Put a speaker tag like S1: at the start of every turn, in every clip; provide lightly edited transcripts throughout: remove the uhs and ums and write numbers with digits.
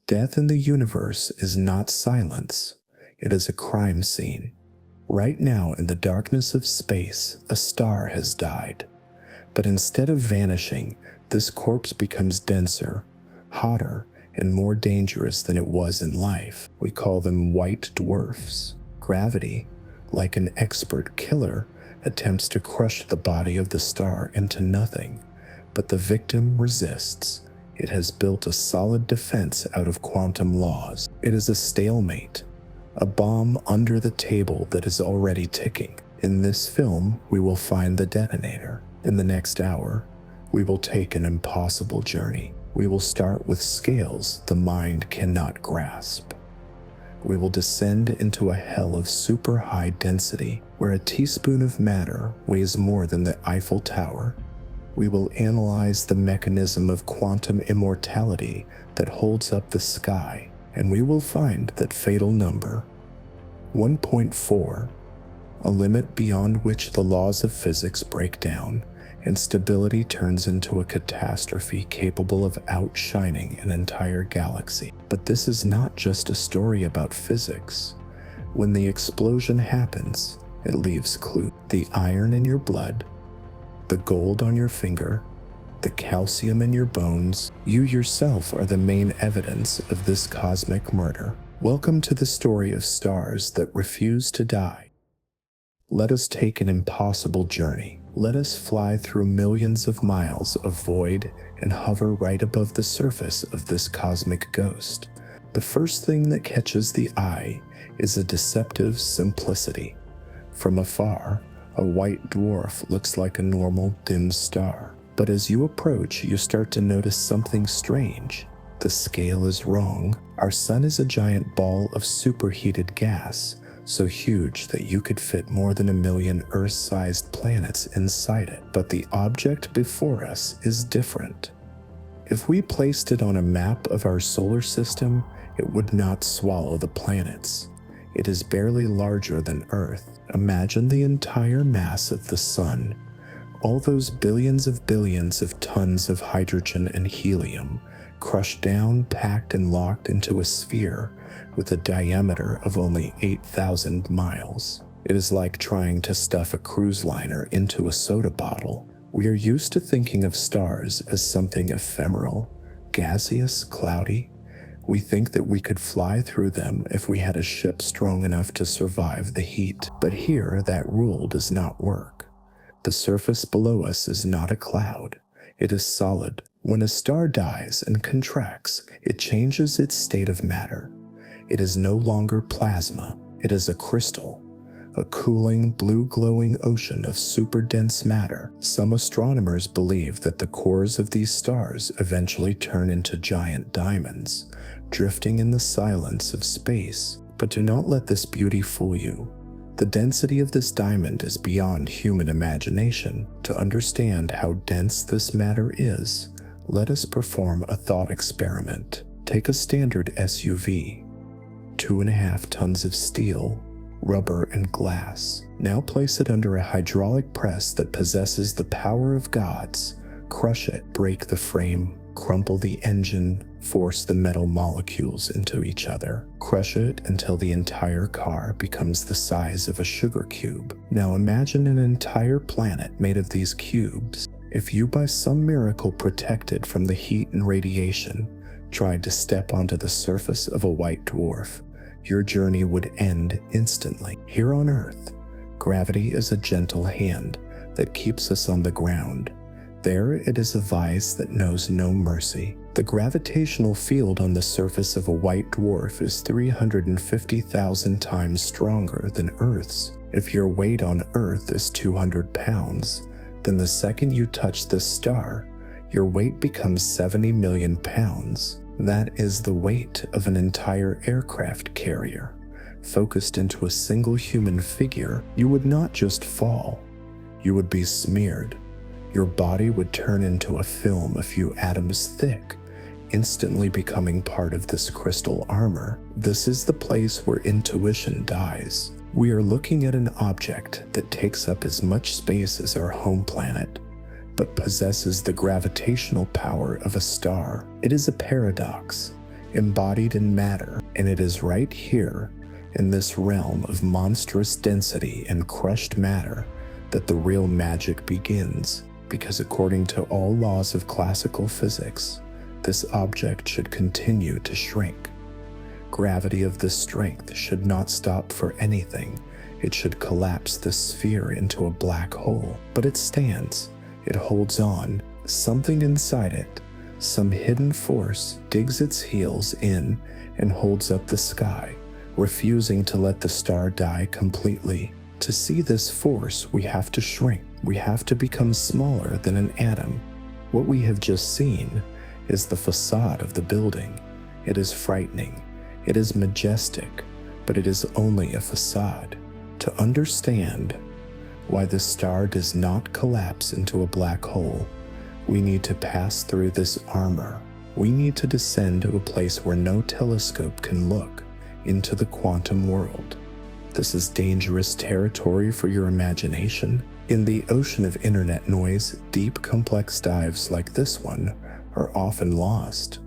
S1: Death in the universe is not silence, it is a crime scene. Right now, in the darkness of space, a star has died. But instead of vanishing, this corpse becomes denser, hotter, and more dangerous than it was in life. We call them white dwarfs. Gravity, like an expert killer, attempts to crush the body of the star into nothing, but the victim resists. It has built a solid defense out of quantum laws. It is a stalemate, a bomb under the table that is already ticking. In this film, we will find the detonator. In the next hour, we will take an impossible journey. We will start with scales the mind cannot grasp. We will descend into a hell of super high density, where a teaspoon of matter weighs more than the Eiffel Tower. We will analyze the mechanism of quantum immortality that holds up the sky, and we will find that fatal number, 1.4, a limit beyond which the laws of physics break down, and stability turns into a catastrophe capable of outshining an entire galaxy. But this is not just a story about physics. When the explosion happens, it leaves clues. The iron in your blood, the gold on your finger, the calcium in your bones. You yourself are the main evidence of this cosmic murder. Welcome to the story of stars that refuse to die. Let us take an impossible journey. Let us fly through millions of miles of void and hover right above the surface of this cosmic ghost. The first thing that catches the eye is a deceptive simplicity. From afar, a white dwarf looks like a normal dim star. But as you approach, you start to notice something strange. The scale is wrong. Our sun is a giant ball of superheated gas, so huge that you could fit more than 1 million Earth-sized planets inside it. But the object before us is different. If we placed it on a map of our solar system, it would not swallow the planets. It is barely larger than Earth. Imagine the entire mass of the sun. All those billions of tons of hydrogen and helium, crushed down, packed, and locked into a sphere with a diameter of only 8,000 miles. It is like trying to stuff a cruise liner into a soda bottle. We are used to thinking of stars as something ephemeral, gaseous, cloudy. We think that we could fly through them if we had a ship strong enough to survive the heat. But here, that rule does not work. The surface below us is not a cloud. It is solid. When a star dies and contracts, it changes its state of matter. It is no longer plasma. It is a crystal, a cooling, blue-glowing ocean of super-dense matter. Some astronomers believe that the cores of these stars eventually turn into giant diamonds, drifting in the silence of space. But do not let this beauty fool you. The density of this diamond is beyond human imagination. To understand how dense this matter is, let us perform a thought experiment. Take a standard SUV, 2.5 tons of steel, rubber, and glass. Now place it under a hydraulic press that possesses the power of gods. Crush it, break the frame, crumple the engine, force the metal molecules into each other. Crush it until the entire car becomes the size of a sugar cube. Now imagine an entire planet made of these cubes. If you by some miracle protected from the heat and radiation tried to step onto the surface of a white dwarf, your journey would end instantly. Here on Earth, gravity is a gentle hand that keeps us on the ground. There it is a vice that knows no mercy. The gravitational field on the surface of a white dwarf is 350,000 times stronger than Earth's. If your weight on Earth is 200 pounds, then the second you touch this star, your weight becomes 70 million pounds. That is the weight of an entire aircraft carrier. Focused into a single human figure, you would not just fall, you would be smeared. Your body would turn into a film a few atoms thick, instantly becoming part of this crystal armor. This is the place where intuition dies. We are looking at an object that takes up as much space as our home planet, but possesses the gravitational power of a star. It is a paradox. embodied in matter, and it is right here, in this realm of monstrous density and crushed matter, that the real magic begins, because according to all laws of classical physics, this object should continue to shrink. Gravity of this strength should not stop for anything. It should collapse the sphere into a black hole. But it stands. It holds on. Something inside it, some hidden force, digs its heels in and holds up the sky, refusing to let the star die completely. To see this force, we have to shrink. We have to become smaller than an atom. What we have just seen is the facade of the building. It is frightening. It is majestic, but it is only a facade. To understand why the star does not collapse into a black hole, we need to pass through this armor. We need to descend to a place where no telescope can look, into the quantum world. This is dangerous territory for your imagination. In the ocean of internet noise, deep, complex dives like this one are often lost.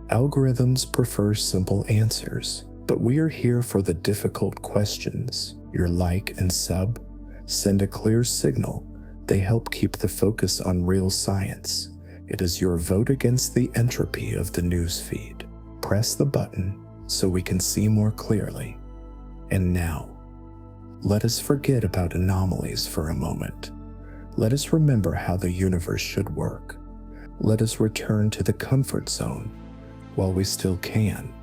S1: Algorithms prefer simple answers, but we are here for the difficult questions. Your like and sub send a clear signal. They help keep the focus on real science. It is your vote against the entropy of the news feed. Press the button so we can see more clearly. And now, let us forget about anomalies for a moment. Let us remember how the universe should work. Let us return to the comfort zone while we still can.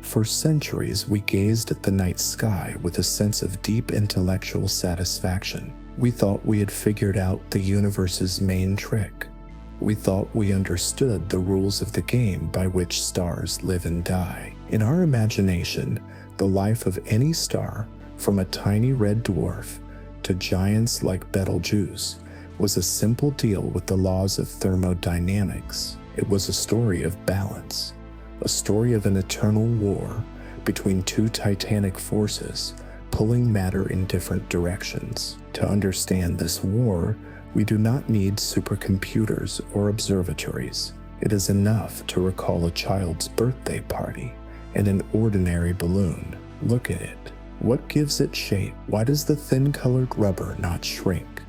S1: For centuries, we gazed at the night sky with a sense of deep intellectual satisfaction. We thought we had figured out the universe's main trick. We thought we understood the rules of the game by which stars live and die. In our imagination, the life of any star, from a tiny red dwarf to giants like Betelgeuse, was a simple deal with the laws of thermodynamics. It was a story of balance. A story of an eternal war between two titanic forces pulling matter in different directions. To understand this war, we do not need supercomputers or observatories. It is enough to recall a child's birthday party and an ordinary balloon. Look at it. What gives it shape? Why does the thin-colored rubber not shrink,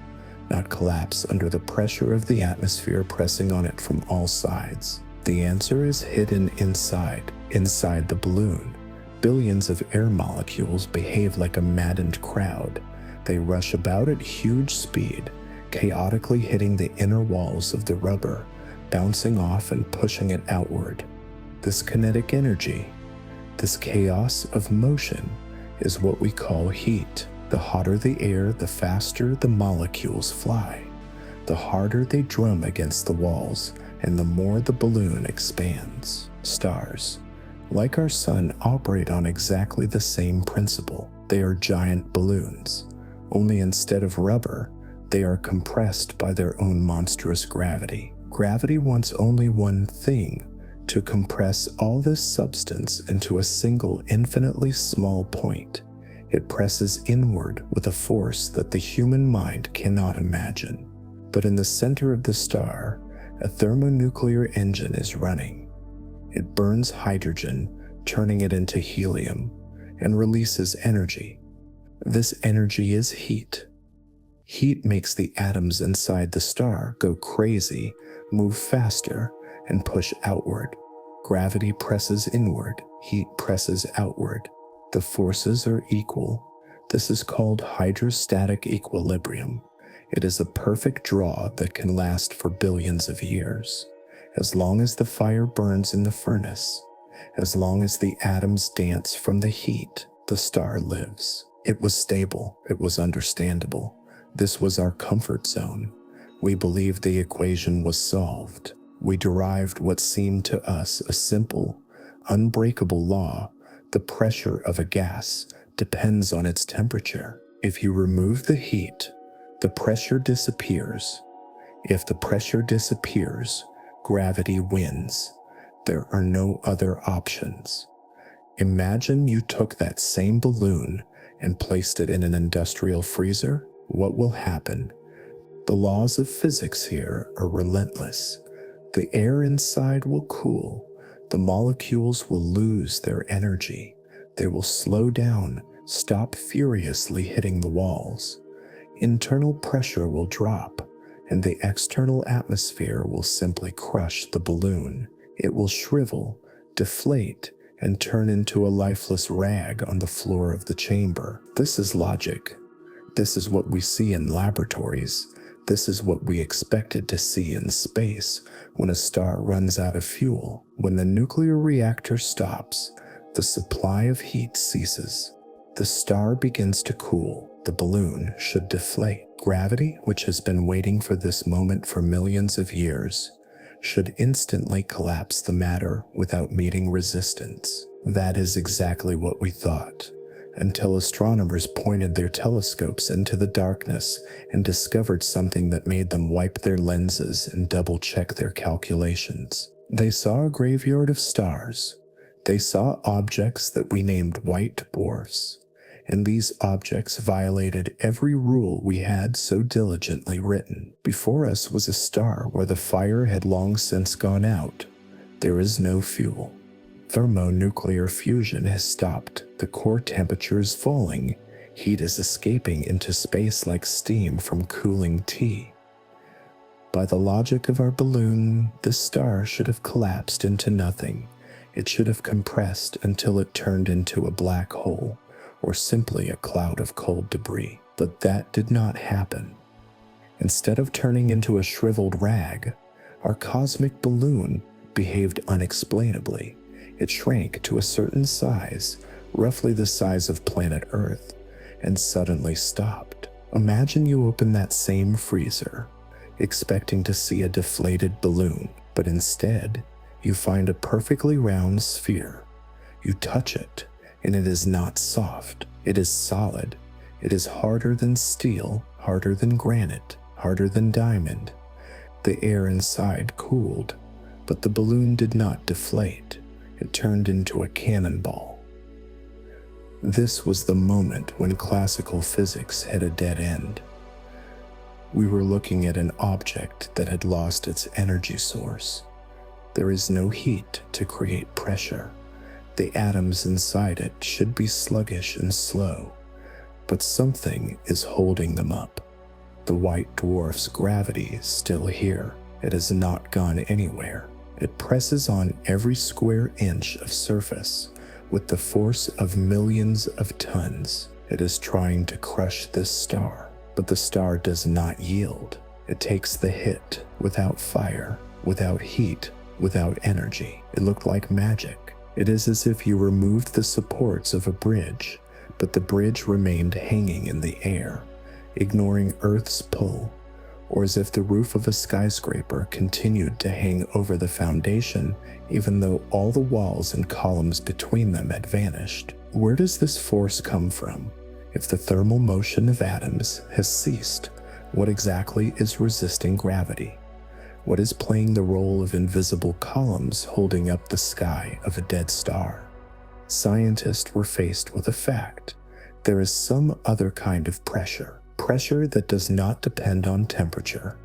S1: not collapse under the pressure of the atmosphere pressing on it from all sides? The answer is hidden inside the balloon. Billions of air molecules behave like a maddened crowd. They rush about at huge speed, chaotically hitting the inner walls of the rubber, bouncing off and pushing it outward. This kinetic energy, this chaos of motion, is what we call heat. The hotter the air, the faster the molecules fly. The harder they drum against the walls, and the more the balloon expands. Stars, like our sun, operate on exactly the same principle. They are giant balloons, only instead of rubber, they are compressed by their own monstrous gravity. Gravity wants only one thing: to compress all this substance into a single infinitely small point. It presses inward with a force that the human mind cannot imagine. But in the center of the star, a thermonuclear engine is running. It burns hydrogen, turning it into helium, and releases energy. This energy is heat. Heat makes the atoms inside the star go crazy, move faster, and push outward. Gravity presses inward, heat presses outward. The forces are equal. This is called hydrostatic equilibrium. It is a perfect draw that can last for billions of years. As long as the fire burns in the furnace, as long as the atoms dance from the heat, the star lives. It was stable. It was understandable. This was our comfort zone. We believed the equation was solved. We derived what seemed to us a simple, unbreakable law. The pressure of a gas depends on its temperature. If you remove the heat, the pressure disappears. If the pressure disappears, gravity wins. There are no other options. Imagine you took that same balloon and placed it in an industrial freezer. What will happen? The laws of physics here are relentless. The air inside will cool. The molecules will lose their energy. They will slow down, stop furiously hitting the walls. Internal pressure will drop, and the external atmosphere will simply crush the balloon. It will shrivel, deflate, and turn into a lifeless rag on the floor of the chamber. This is logic. This is what we see in laboratories. This is what we expected to see in space when a star runs out of fuel. When the nuclear reactor stops, the supply of heat ceases. The star begins to cool. The balloon should deflate. Gravity, which has been waiting for this moment for millions of years, should instantly collapse the matter without meeting resistance. That is exactly what we thought, until astronomers pointed their telescopes into the darkness and discovered something that made them wipe their lenses and double-check their calculations. They saw a graveyard of stars. They saw objects that we named White Dwarfs, and these objects violated every rule we had so diligently written. Before us was a star where the fire had long since gone out. There is no fuel. Thermonuclear fusion has stopped. The core temperature is falling. Heat is escaping into space like steam from cooling tea. By the logic of our balloon, this star should have collapsed into nothing. It should have compressed until it turned into a black hole, or simply a cloud of cold debris. But that did not happen. Instead of turning into a shriveled rag, our cosmic balloon behaved unexplainably. It shrank to a certain size, roughly the size of planet Earth, and suddenly stopped. Imagine you open that same freezer, expecting to see a deflated balloon, but instead, you find a perfectly round sphere. You touch it, and it is not soft. It is solid. It is harder than steel, harder than granite, harder than diamond. The air inside cooled, but the balloon did not deflate. It turned into a cannonball. This was the moment when classical physics hit a dead end. We were looking at an object that had lost its energy source. There is no heat to create pressure. The atoms inside it should be sluggish and slow, but something is holding them up. The White Dwarf's gravity is still here. It has not gone anywhere. It presses on every square inch of surface with the force of millions of tons. It is trying to crush this star, but the star does not yield. It takes the hit without fire, without heat, without energy. It looked like magic. It is as if you removed the supports of a bridge, but the bridge remained hanging in the air, ignoring Earth's pull, or as if the roof of a skyscraper continued to hang over the foundation, even though all the walls and columns between them had vanished. Where does this force come from? If the thermal motion of atoms has ceased, what exactly is resisting gravity? What is playing the role of invisible columns holding up the sky of a dead star? Scientists were faced with a fact. There is some other kind of pressure. Pressure that does not depend on temperature.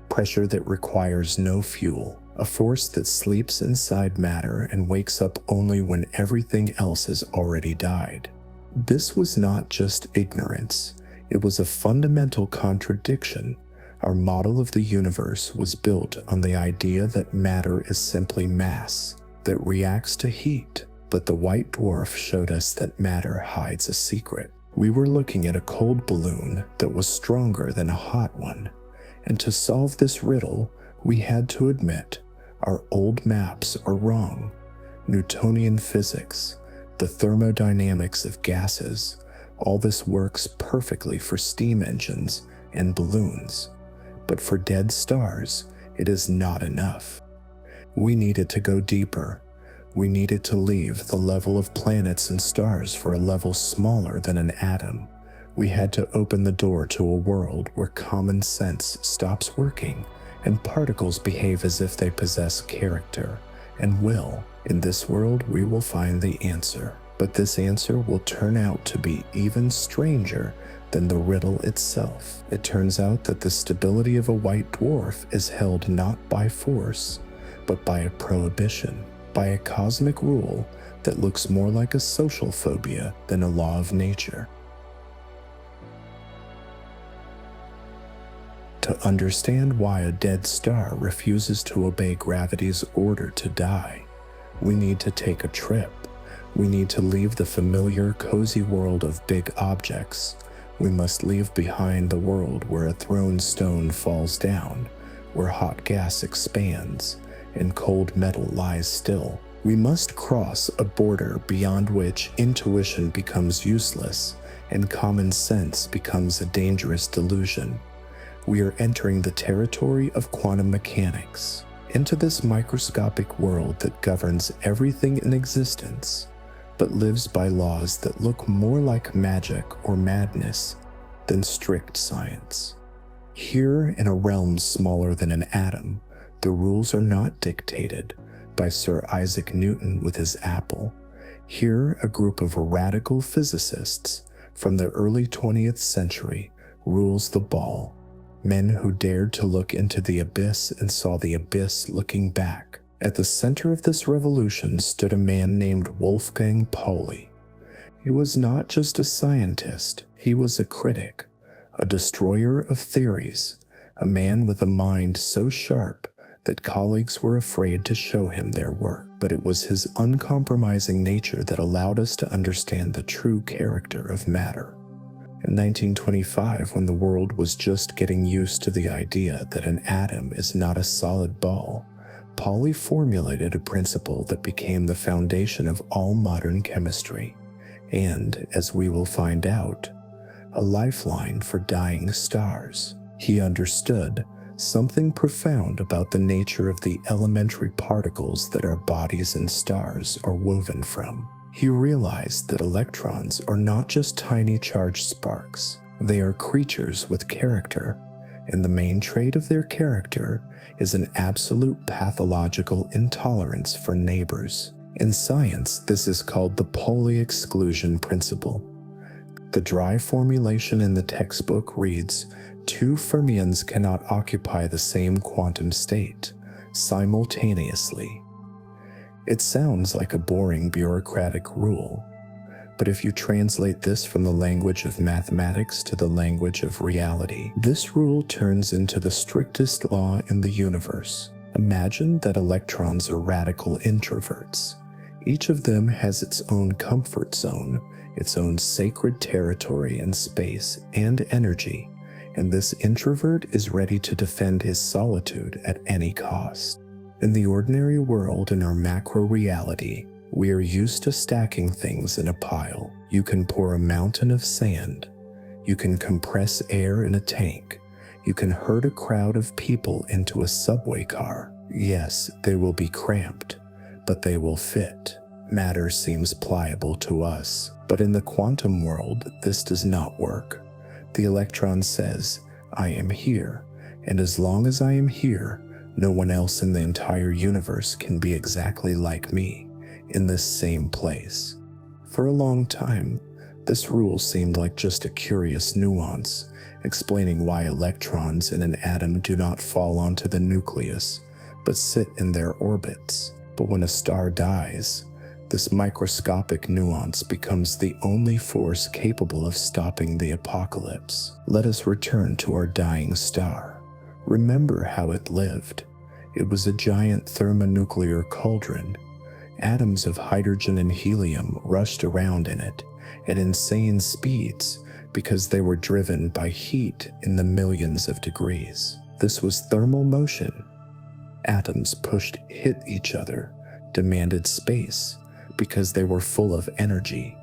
S1: Pressure that requires no fuel. A force that sleeps inside matter and wakes up only when everything else has already died. This was not just ignorance. It was a fundamental contradiction. Our model of the universe was built on the idea that matter is simply mass that reacts to heat, but the White Dwarf showed us that matter hides a secret. We were looking at a cold balloon that was stronger than a hot one, and to solve this riddle, we had to admit our old maps are wrong. Newtonian physics, the thermodynamics of gases, all this works perfectly for steam engines and balloons. But for dead stars, it is not enough. We needed to go deeper. We needed to leave the level of planets and stars for a level smaller than an atom. We had to open the door to a world where common sense stops working and particles behave as if they possess character and will. In this world, we will find the answer. But this answer will turn out to be even stranger than the riddle itself. It turns out that the stability of a white dwarf is held not by force, but by a prohibition, by a cosmic rule that looks more like a social phobia than a law of nature. To understand why a dead star refuses to obey gravity's order to die, we need to take a trip. We need to leave the familiar, cozy world of big objects. We must leave behind the world where a thrown stone falls down, where hot gas expands, and cold metal lies still. We must cross a border beyond which intuition becomes useless and common sense becomes a dangerous delusion. We are entering the territory of quantum mechanics, into this microscopic world that governs everything in existence, but lives by laws that look more like magic or madness than strict science. Here, in a realm smaller than an atom, the rules are not dictated by Sir Isaac Newton with his apple. Here, a group of radical physicists from the early 20th century rules the ball. Men who dared to look into the abyss and saw the abyss looking back. At the center of this revolution stood a man named Wolfgang Pauli. He was not just a scientist, he was a critic, a destroyer of theories, a man with a mind so sharp that colleagues were afraid to show him their work. But it was his uncompromising nature that allowed us to understand the true character of matter. In 1925, when the world was just getting used to the idea that an atom is not a solid ball, Pauli formulated a principle that became the foundation of all modern chemistry, and, as we will find out, a lifeline for dying stars. He understood something profound about the nature of the elementary particles that our bodies and stars are woven from. He realized that electrons are not just tiny charged sparks. They are creatures with character, and the main trait of their character is an absolute pathological intolerance for neighbors. In science, this is called the Pauli exclusion principle. The dry formulation in the textbook reads, "Two fermions cannot occupy the same quantum state simultaneously." It sounds like a boring bureaucratic rule, but if you translate this from the language of mathematics to the language of reality, this rule turns into the strictest law in the universe. Imagine that electrons are radical introverts. Each of them has its own comfort zone, its own sacred territory in space and energy, and this introvert is ready to defend his solitude at any cost. In the ordinary world, in our macro reality, we are used to stacking things in a pile. You can pour a mountain of sand. You can compress air in a tank. You can herd a crowd of people into a subway car. Yes, they will be cramped, but they will fit. Matter seems pliable to us, but in the quantum world, this does not work. The electron says, "I am here, and as long as I am here, no one else in the entire universe can be exactly like me, in this same place." For a long time, this rule seemed like just a curious nuance, explaining why electrons in an atom do not fall onto the nucleus, but sit in their orbits. But when a star dies, this microscopic nuance becomes the only force capable of stopping the apocalypse. Let us return to our dying star. Remember how it lived. It was a giant thermonuclear cauldron. Atoms of hydrogen and helium rushed around in it at insane speeds because they were driven by heat in the millions of degrees. This was thermal motion. Atoms hit each other, demanded space because they were full of energy.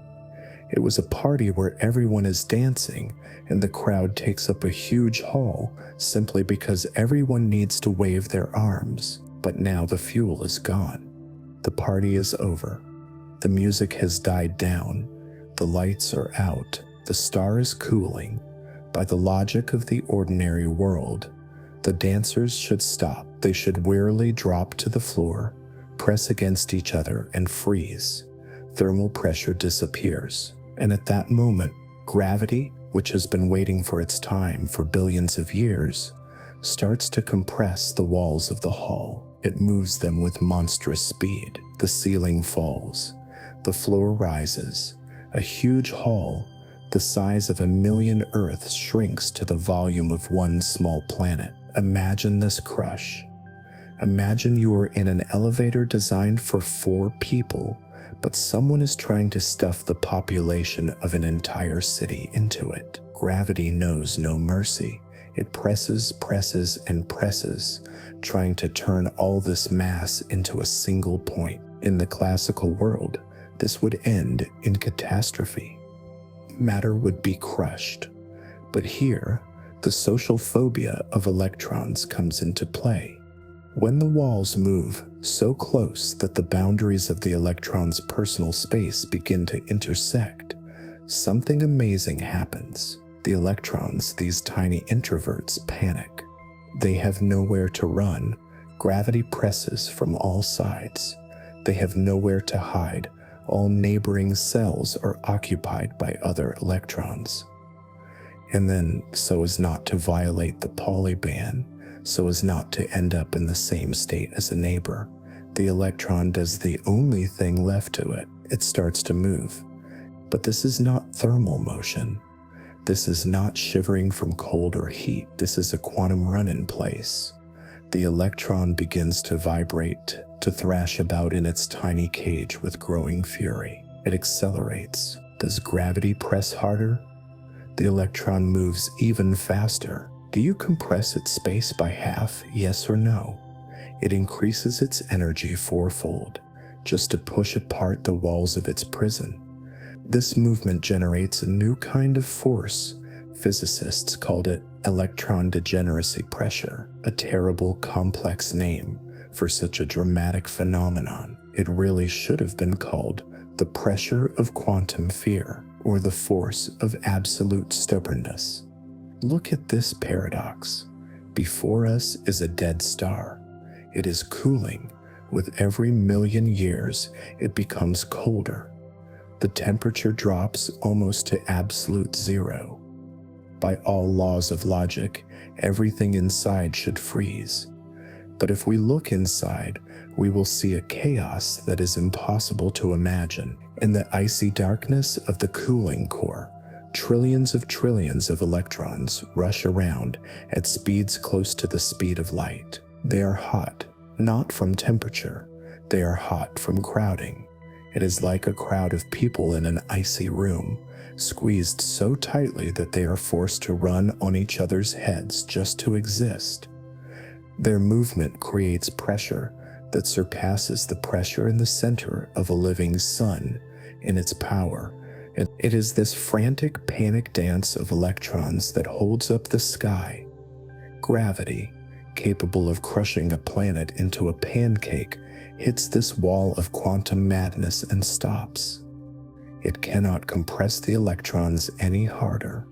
S1: It was a party where everyone is dancing and the crowd takes up a huge hall simply because everyone needs to wave their arms. But now the fuel is gone. The party is over. The music has died down. The lights are out. The star is cooling. By the logic of the ordinary world, the dancers should stop. They should wearily drop to the floor, press against each other, and freeze. Thermal pressure disappears. And at that moment, gravity, which has been waiting for its time for billions of years, starts to compress the walls of the hall. it moves them with monstrous speed. The ceiling falls. The floor rises. A huge hall, the size of 1,000,000 Earths, shrinks to the volume of one small planet. Imagine this crush. Imagine you are in an elevator designed for 4 people, but someone is trying to stuff the population of an entire city into it. Gravity knows no mercy. It presses, presses, and presses, trying to turn all this mass into a single point. In the classical world, this would end in catastrophe. Matter would be crushed. But here, the social phobia of electrons comes into play. When the walls move so close that the boundaries of the electron's personal space begin to intersect, something amazing happens. The electrons, these tiny introverts, panic. They have nowhere to run. Gravity presses from all sides. They have nowhere to hide. All neighboring cells are occupied by other electrons. And then, so as not to violate the Pauli ban, so as not to end up in the same state as a neighbor, the electron does the only thing left to it. It starts to move. But this is not thermal motion. This is not shivering from cold or heat. This is a quantum run in place. The electron begins to vibrate, to thrash about in its tiny cage with growing fury. It accelerates. Does gravity press harder? The electron moves even faster. Do you compress its space by half, yes or no? It increases its energy 4-fold, just to push apart the walls of its prison. This movement generates a new kind of force. Physicists called it electron degeneracy pressure, a terrible, complex name for such a dramatic phenomenon. It really should have been called the pressure of quantum fear, or the force of absolute stubbornness. Look at this paradox. Before us is a dead star. It is cooling. With every 1,000,000 years, it becomes colder. The temperature drops almost to absolute zero. By all laws of logic, everything inside should freeze. But if we look inside, we will see a chaos that is impossible to imagine. In the icy darkness of the cooling core, trillions of electrons rush around at speeds close to the speed of light. They are hot, not from temperature. They are hot from crowding. It is like a crowd of people in an icy room, squeezed so tightly that they are forced to run on each other's heads just to exist. Their movement creates pressure that surpasses the pressure in the center of a living sun in its power. And it is this frantic panic dance of electrons that holds up the sky. Gravity, capable of crushing a planet into a pancake, hits this wall of quantum madness and stops. It cannot compress the electrons any harder,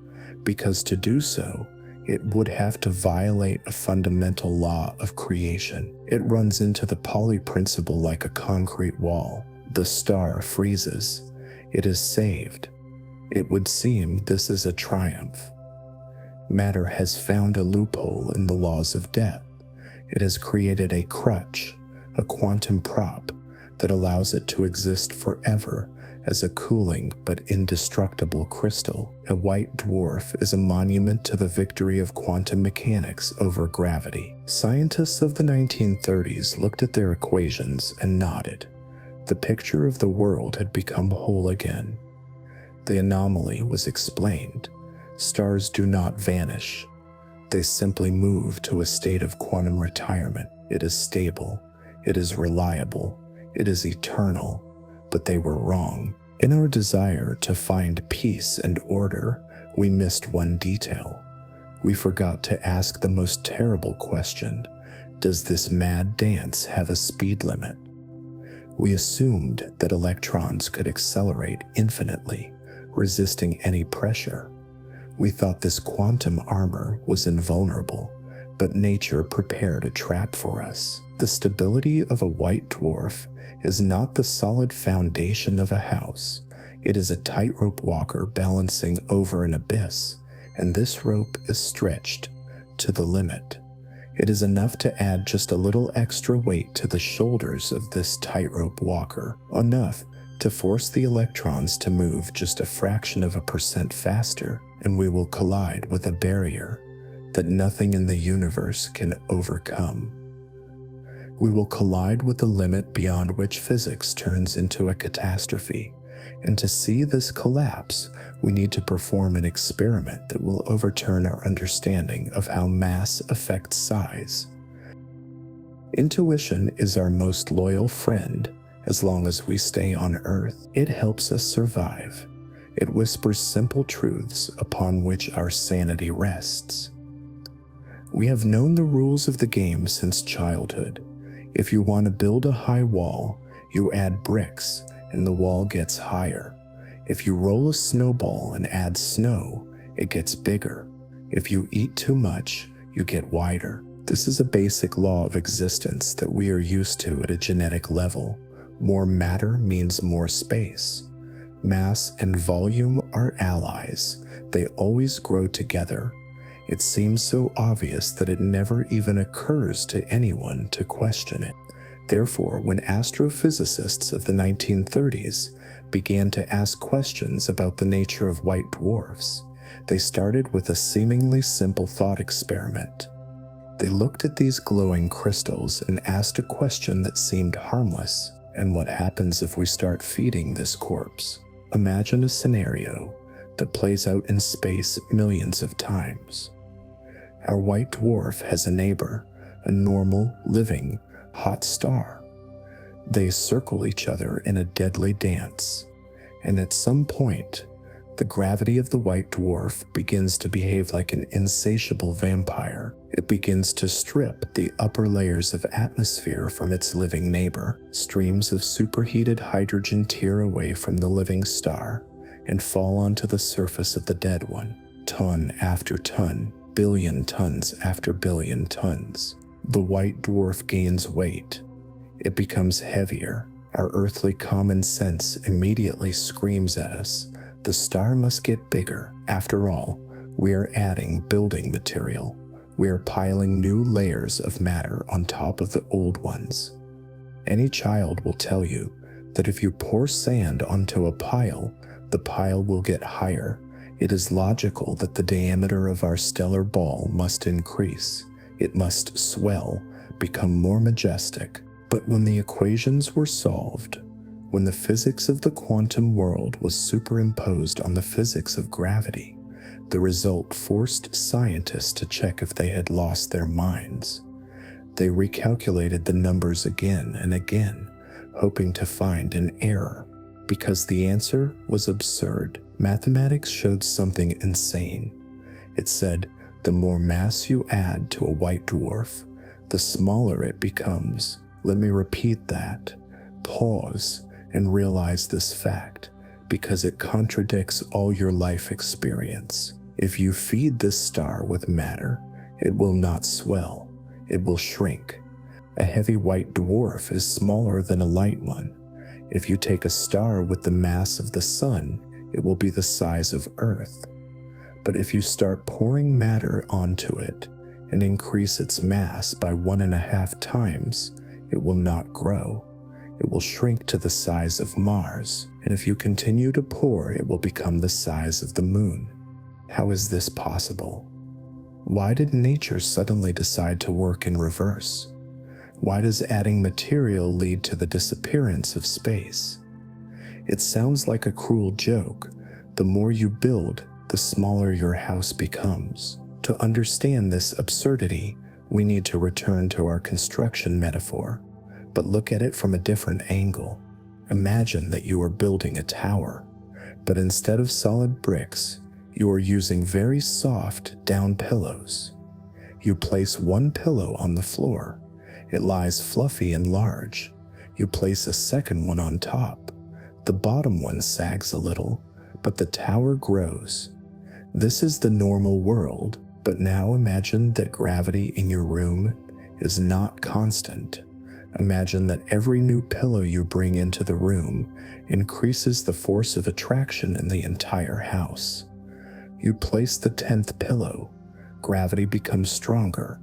S1: because to do so, it would have to violate a fundamental law of creation. It runs into the Pauli principle like a concrete wall. The star freezes. It is saved. It would seem this is a triumph. Matter has found a loophole in the laws of death. It has created a crutch, a quantum prop, that allows it to exist forever as a cooling but indestructible crystal. A white dwarf is a monument to the victory of quantum mechanics over gravity. Scientists of the 1930s looked at their equations and nodded. The picture of the world had become whole again. The anomaly was explained. Stars do not vanish. They simply move to a state of quantum retirement. It is stable. It is reliable. It is eternal. But they were wrong. In our desire to find peace and order, we missed one detail. We forgot to ask the most terrible question: does this mad dance have a speed limit? We assumed that electrons could accelerate infinitely, resisting any pressure. We thought this quantum armor was invulnerable, but nature prepared a trap for us. The stability of a white dwarf is not the solid foundation of a house. It is a tightrope walker balancing over an abyss, and this rope is stretched to the limit. It is enough to add just a little extra weight to the shoulders of this tightrope walker, enough to force the electrons to move just a fraction of a percent faster, and we will collide with a barrier that nothing in the universe can overcome. We will collide with the limit beyond which physics turns into a catastrophe, and to see this collapse, we need to perform an experiment that will overturn our understanding of how mass affects size. Intuition is our most loyal friend as long as we stay on Earth. It helps us survive. It whispers simple truths upon which our sanity rests. We have known the rules of the game since childhood. If you want to build a high wall, you add bricks and the wall gets higher. If you roll a snowball and add snow, it gets bigger. If you eat too much, you get wider. This is a basic law of existence that we are used to at a genetic level. More matter means more space. Mass and volume are allies. They always grow together. It seems so obvious that it never even occurs to anyone to question it. Therefore, when astrophysicists of the 1930s began to ask questions about the nature of white dwarfs, they started with a seemingly simple thought experiment. They looked at these glowing crystals and asked a question that seemed harmless. And what happens if we start feeding this corpse? Imagine a scenario that plays out in space millions of times. Our white dwarf has a neighbor, a normal, living, hot star. They circle each other in a deadly dance, and at some point, the gravity of the white dwarf begins to behave like an insatiable vampire. It begins to strip the upper layers of atmosphere from its living neighbor. Streams of superheated hydrogen tear away from the living star and fall onto the surface of the dead one, ton after ton, billion tons after billion tons. The white dwarf gains weight. It becomes heavier. Our earthly common sense immediately screams at us. The star must get bigger. After all, we are adding building material. We are piling new layers of matter on top of the old ones. Any child will tell you that if you pour sand onto a pile, the pile will get higher. It is logical that the diameter of our stellar ball must increase. It must swell, become more majestic. But when the equations were solved, when the physics of the quantum world was superimposed on the physics of gravity, the result forced scientists to check if they had lost their minds. They recalculated the numbers again and again, hoping to find an error, because the answer was absurd. Mathematics showed something insane. It said, the more mass you add to a white dwarf, the smaller it becomes. Let me repeat that. Pause and realize this fact, because it contradicts all your life experience. If you feed this star with matter, it will not swell, it will shrink. A heavy white dwarf is smaller than a light one. If you take a star with the mass of the sun, it will be the size of Earth. But if you start pouring matter onto it and increase its mass by 1.5 times, it will not grow. It will shrink to the size of Mars, and if you continue to pour, it will become the size of the moon. How is this possible? Why did nature suddenly decide to work in reverse? Why does adding material lead to the disappearance of space? It sounds like a cruel joke. The more you build, the smaller your house becomes. To understand this absurdity, we need to return to our construction metaphor, but look at it from a different angle. Imagine that you are building a tower, but instead of solid bricks, you are using very soft down pillows. You place one pillow on the floor. It lies fluffy and large. You place a second one on top. The bottom one sags a little, but the tower grows. This is the normal world, but now imagine that gravity in your room is not constant. Imagine that every new pillow you bring into the room increases the force of attraction in the entire house. You place the 10th pillow. Gravity becomes stronger.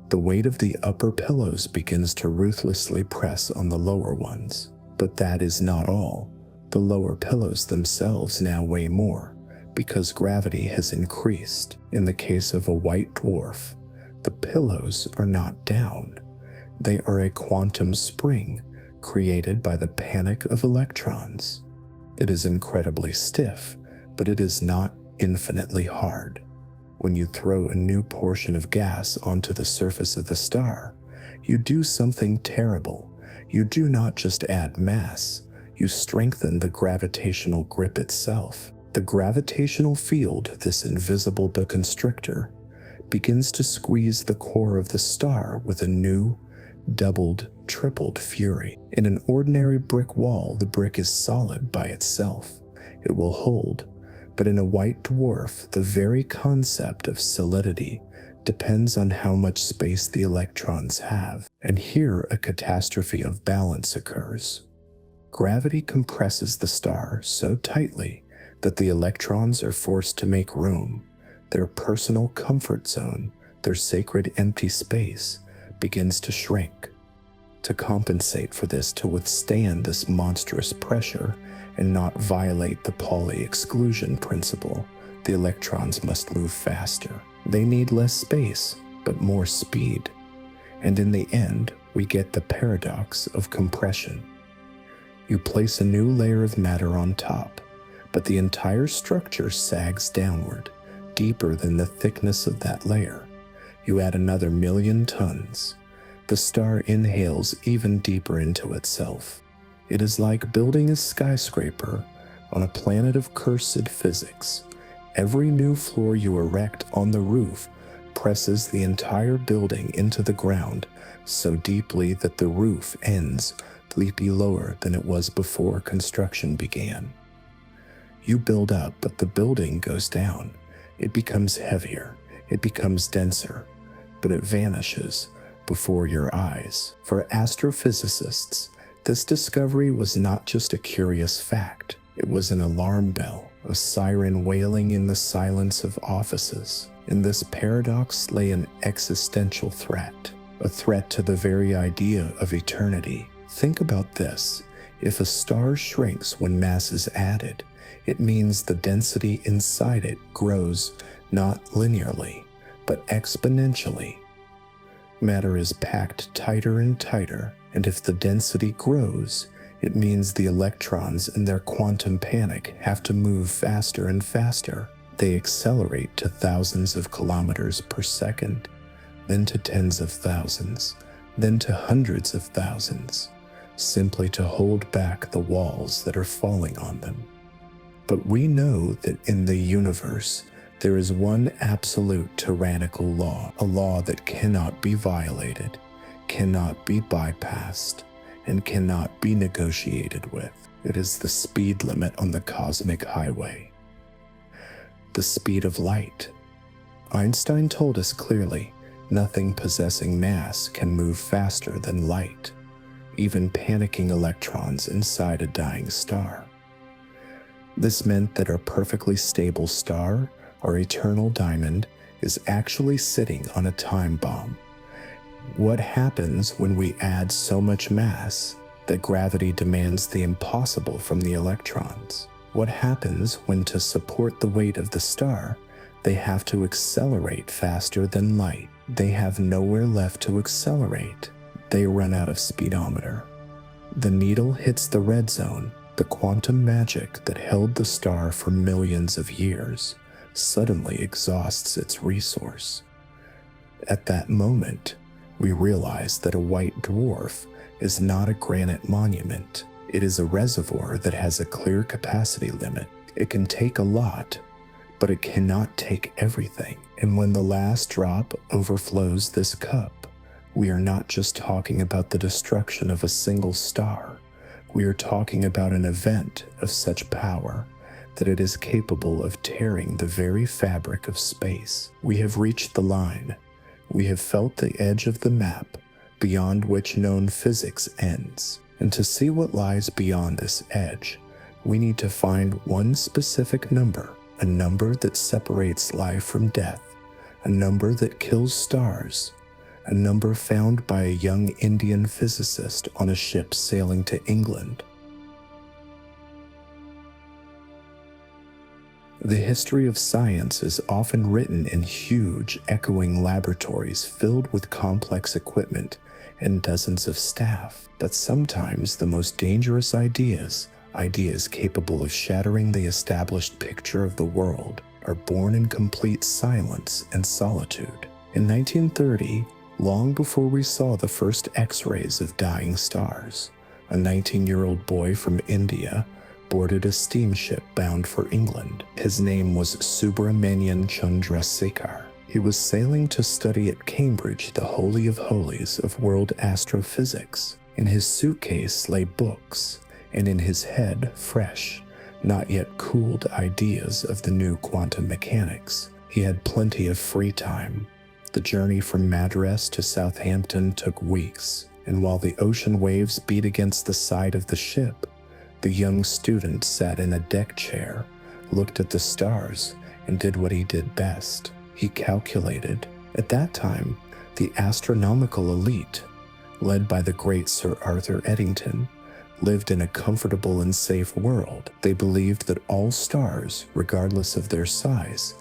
S1: The weight of the upper pillows begins to ruthlessly press on the lower ones. But that is not all. The lower pillows themselves now weigh more, because gravity has increased. In the case of a white dwarf, the pillows are not down. They are a quantum spring created by the panic of electrons. It is incredibly stiff, but it is not infinitely hard. When you throw a new portion of gas onto the surface of the star, you do something terrible. You do not just add mass, you strengthen the gravitational grip itself. The gravitational field, this invisible constrictor, begins to squeeze the core of the star with a new, doubled, tripled fury. In an ordinary brick wall, the brick is solid by itself. It will hold. But in a white dwarf, the very concept of solidity depends on how much space the electrons have. And here a catastrophe of balance occurs. Gravity compresses the star so tightly that the electrons are forced to make room. Their personal comfort zone, their sacred empty space, begins to shrink. To compensate for this, to withstand this monstrous pressure and not violate the Pauli exclusion principle, the electrons must move faster. They need less space, but more speed. And in the end, we get the paradox of compression. You place a new layer of matter on top, but the entire structure sags downward, deeper than the thickness of that layer. You add another 1,000,000 tons. The star inhales even deeper into itself. It is like building a skyscraper on a planet of cursed physics. Every new floor you erect on the roof presses the entire building into the ground so deeply that the roof ends completely lower than it was before construction began. You build up, but the building goes down. It becomes heavier, it becomes denser, but it vanishes before your eyes. For astrophysicists, this discovery was not just a curious fact. It was an alarm bell, a siren wailing in the silence of offices. In this paradox lay an existential threat, a threat to the very idea of eternity. Think about this. If a star shrinks when mass is added, it means the density inside it grows not linearly, but exponentially. Matter is packed tighter and tighter, and if the density grows, it means the electrons in their quantum panic have to move faster and faster. They accelerate to thousands of kilometers per second, then to tens of thousands, then to hundreds of thousands, simply to hold back the walls that are falling on them. But we know that in the universe, there is one absolute tyrannical law, a law that cannot be violated, cannot be bypassed, and cannot be negotiated with. It is the speed limit on the cosmic highway. The speed of light. Einstein told us clearly, nothing possessing mass can move faster than light, even panicking electrons inside a dying star. This meant that our perfectly stable star, our eternal diamond, is actually sitting on a time bomb. What happens when we add so much mass that gravity demands the impossible from the electrons? What happens when, to support the weight of the star, they have to accelerate faster than light? They have nowhere left to accelerate. They run out of speedometer. The needle hits the red zone. The quantum magic that held the star for millions of years suddenly exhausts its resource. At that moment, we realize that a white dwarf is not a granite monument. It is a reservoir that has a clear capacity limit. It can take a lot, but it cannot take everything. And when the last drop overflows this cup, we are not just talking about the destruction of a single star. We are talking about an event of such power that it is capable of tearing the very fabric of space. We have reached the line. We have felt the edge of the map beyond which known physics ends. And to see what lies beyond this edge, we need to find one specific number, a number that separates life from death, a number that kills stars, a number found by a young Indian physicist on a ship sailing to England. The history of science is often written in huge, echoing laboratories filled with complex equipment and dozens of staff. But sometimes the most dangerous ideas capable of shattering the established picture of the world, are born in complete silence and solitude. In 1930, long before we saw the first X-rays of dying stars, a 19-year-old boy from India boarded a steamship bound for England. His name was Subramanian Chandrasekhar. He was sailing to study at Cambridge the holy of holies of world astrophysics. In his suitcase lay books, and in his head fresh, not yet cooled ideas of the new quantum mechanics. He had plenty of free time. The journey from Madras to Southampton took weeks, and while the ocean waves beat against the side of the ship, the young student sat in a deck chair, looked at the stars, and did what he did best. He calculated. At that time, the astronomical elite, led by the great Sir Arthur Eddington, lived in a comfortable and safe world. They believed that all stars, regardless of their size,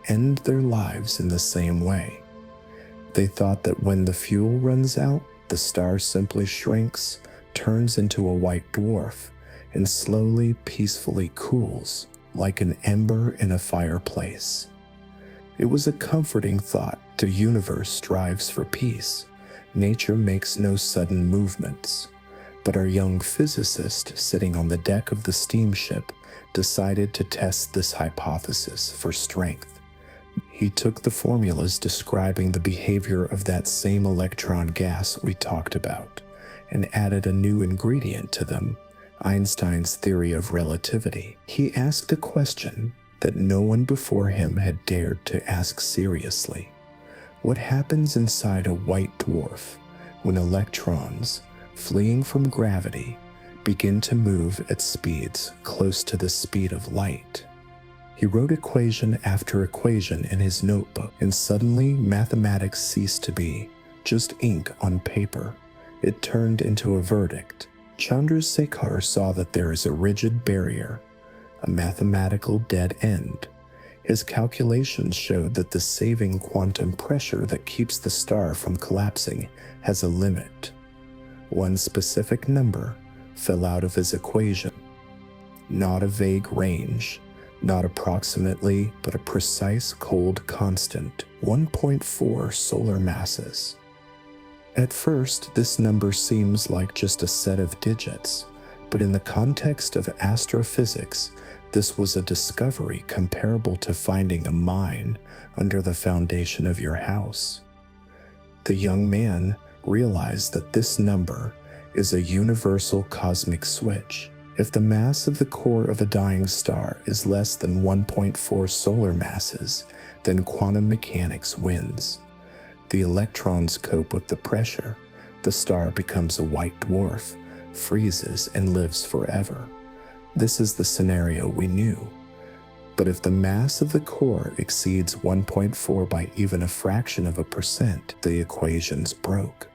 S1: end their lives in the same way. They thought that when the fuel runs out, the star simply shrinks, turns into a white dwarf, and slowly, peacefully cools, like an ember in a fireplace. It was a comforting thought. The universe strives for peace. Nature makes no sudden movements. But our young physicist, sitting on the deck of the steamship, decided to test this hypothesis for strength. He took the formulas describing the behavior of that same electron gas we talked about, and added a new ingredient to them: Einstein's theory of relativity. He asked a question that no one before him had dared to ask seriously. What happens inside a white dwarf when electrons, fleeing from gravity, begin to move at speeds close to the speed of light? He wrote equation after equation in his notebook, and suddenly mathematics ceased to be just ink on paper. It turned into a verdict. Chandrasekhar saw that there is a rigid barrier, a mathematical dead end. His calculations showed that the saving quantum pressure that keeps the star from collapsing has a limit. One specific number fell out of his equation. Not a vague range, not approximately, but a precise cold constant, 1.4 solar masses. At first, this number seems like just a set of digits, but in the context of astrophysics, this was a discovery comparable to finding a mine under the foundation of your house. The young man realized that this number is a universal cosmic switch. If the mass of the core of a dying star is less than 1.4 solar masses, then quantum mechanics wins. The electrons cope with the pressure. The star becomes a white dwarf, freezes, and lives forever. This is the scenario we knew. But if the mass of the core exceeds 1.4 by even a fraction of a percent, the equations broke.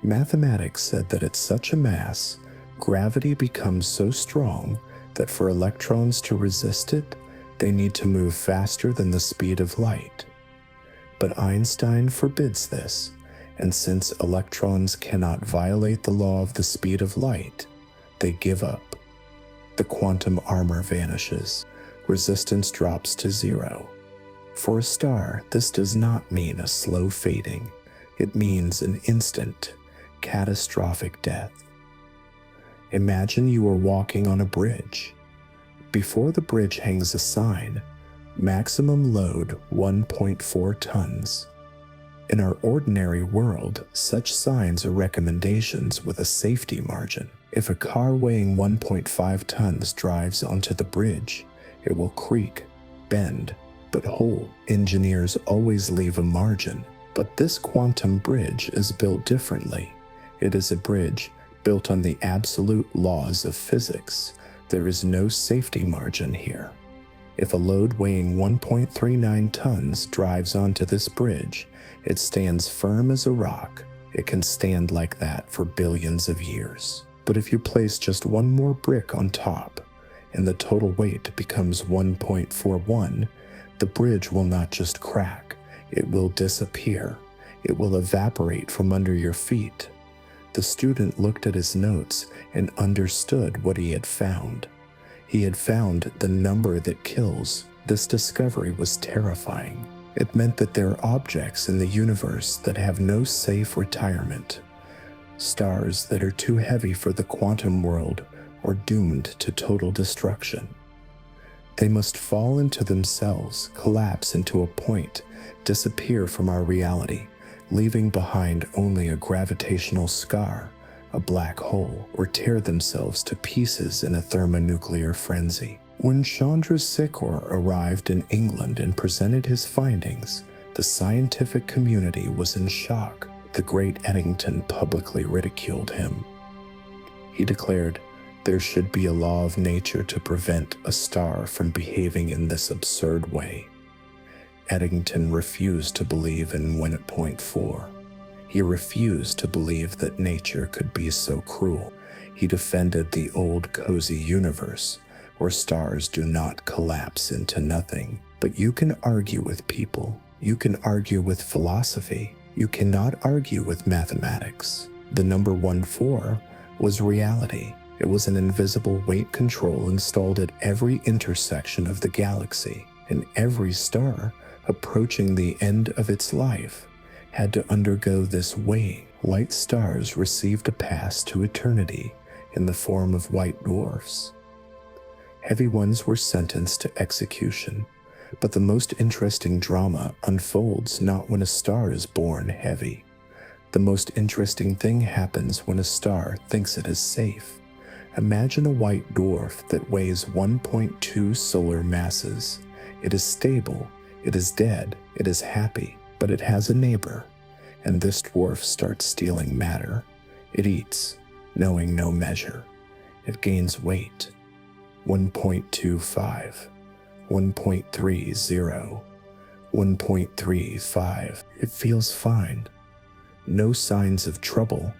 S1: Mathematics said that at such a mass, gravity becomes so strong that for electrons to resist it, they need to move faster than the speed of light. But Einstein forbids this, and since electrons cannot violate the law of the speed of light, they give up. The quantum armor vanishes. Resistance drops to zero. For a star, this does not mean a slow fading. It means an instant, catastrophic death. Imagine you are walking on a bridge. Before the bridge hangs a sign, maximum load 1.4 tons. In our ordinary world, such signs are recommendations with a safety margin. If a car weighing 1.5 tons drives onto the bridge, it will creak, bend, but hold. Engineers always leave a margin, but this quantum bridge is built differently. It is a bridge built on the absolute laws of physics. There is no safety margin here. If a load weighing 1.39 tons drives onto this bridge, it stands firm as a rock. It can stand like that for billions of years. But if you place just one more brick on top, and the total weight becomes 1.41, the bridge will not just crack, it will disappear. It will evaporate from under your feet. The student looked at his notes and understood what he had found. He had found the number that kills. This discovery was terrifying. It meant that there are objects in the universe that have no safe retirement. Stars that are too heavy for the quantum world or doomed to total destruction. They must fall into themselves, collapse into a point, disappear from our reality, leaving behind only a gravitational scar, a black hole, or tear themselves to pieces in a thermonuclear frenzy. When Chandrasekhar arrived in England and presented his findings, the scientific community was in shock. The great Eddington publicly ridiculed him. He declared, "There should be a law of nature to prevent a star from behaving in this absurd way." Eddington refused to believe in 1.4. He refused to believe that nature could be so cruel. He defended the old cozy universe where stars do not collapse into nothing. But you can argue with people. You can argue with philosophy. You cannot argue with mathematics. The number 14 was reality. It was an invisible weight control installed at every intersection of the galaxy, and every star approaching the end of its life had to undergo this weighing. White stars received a pass to eternity in the form of white dwarfs. Heavy ones were sentenced to execution, but the most interesting drama unfolds not when a star is born heavy. The most interesting thing happens when a star thinks it is safe. Imagine a white dwarf that weighs 1.2 solar masses. It is stable, it is dead, it is happy, but it has a neighbor, and this dwarf starts stealing matter. It eats, knowing no measure. It gains weight. 1.25, 1.30, 1.35. It feels fine. No signs of trouble.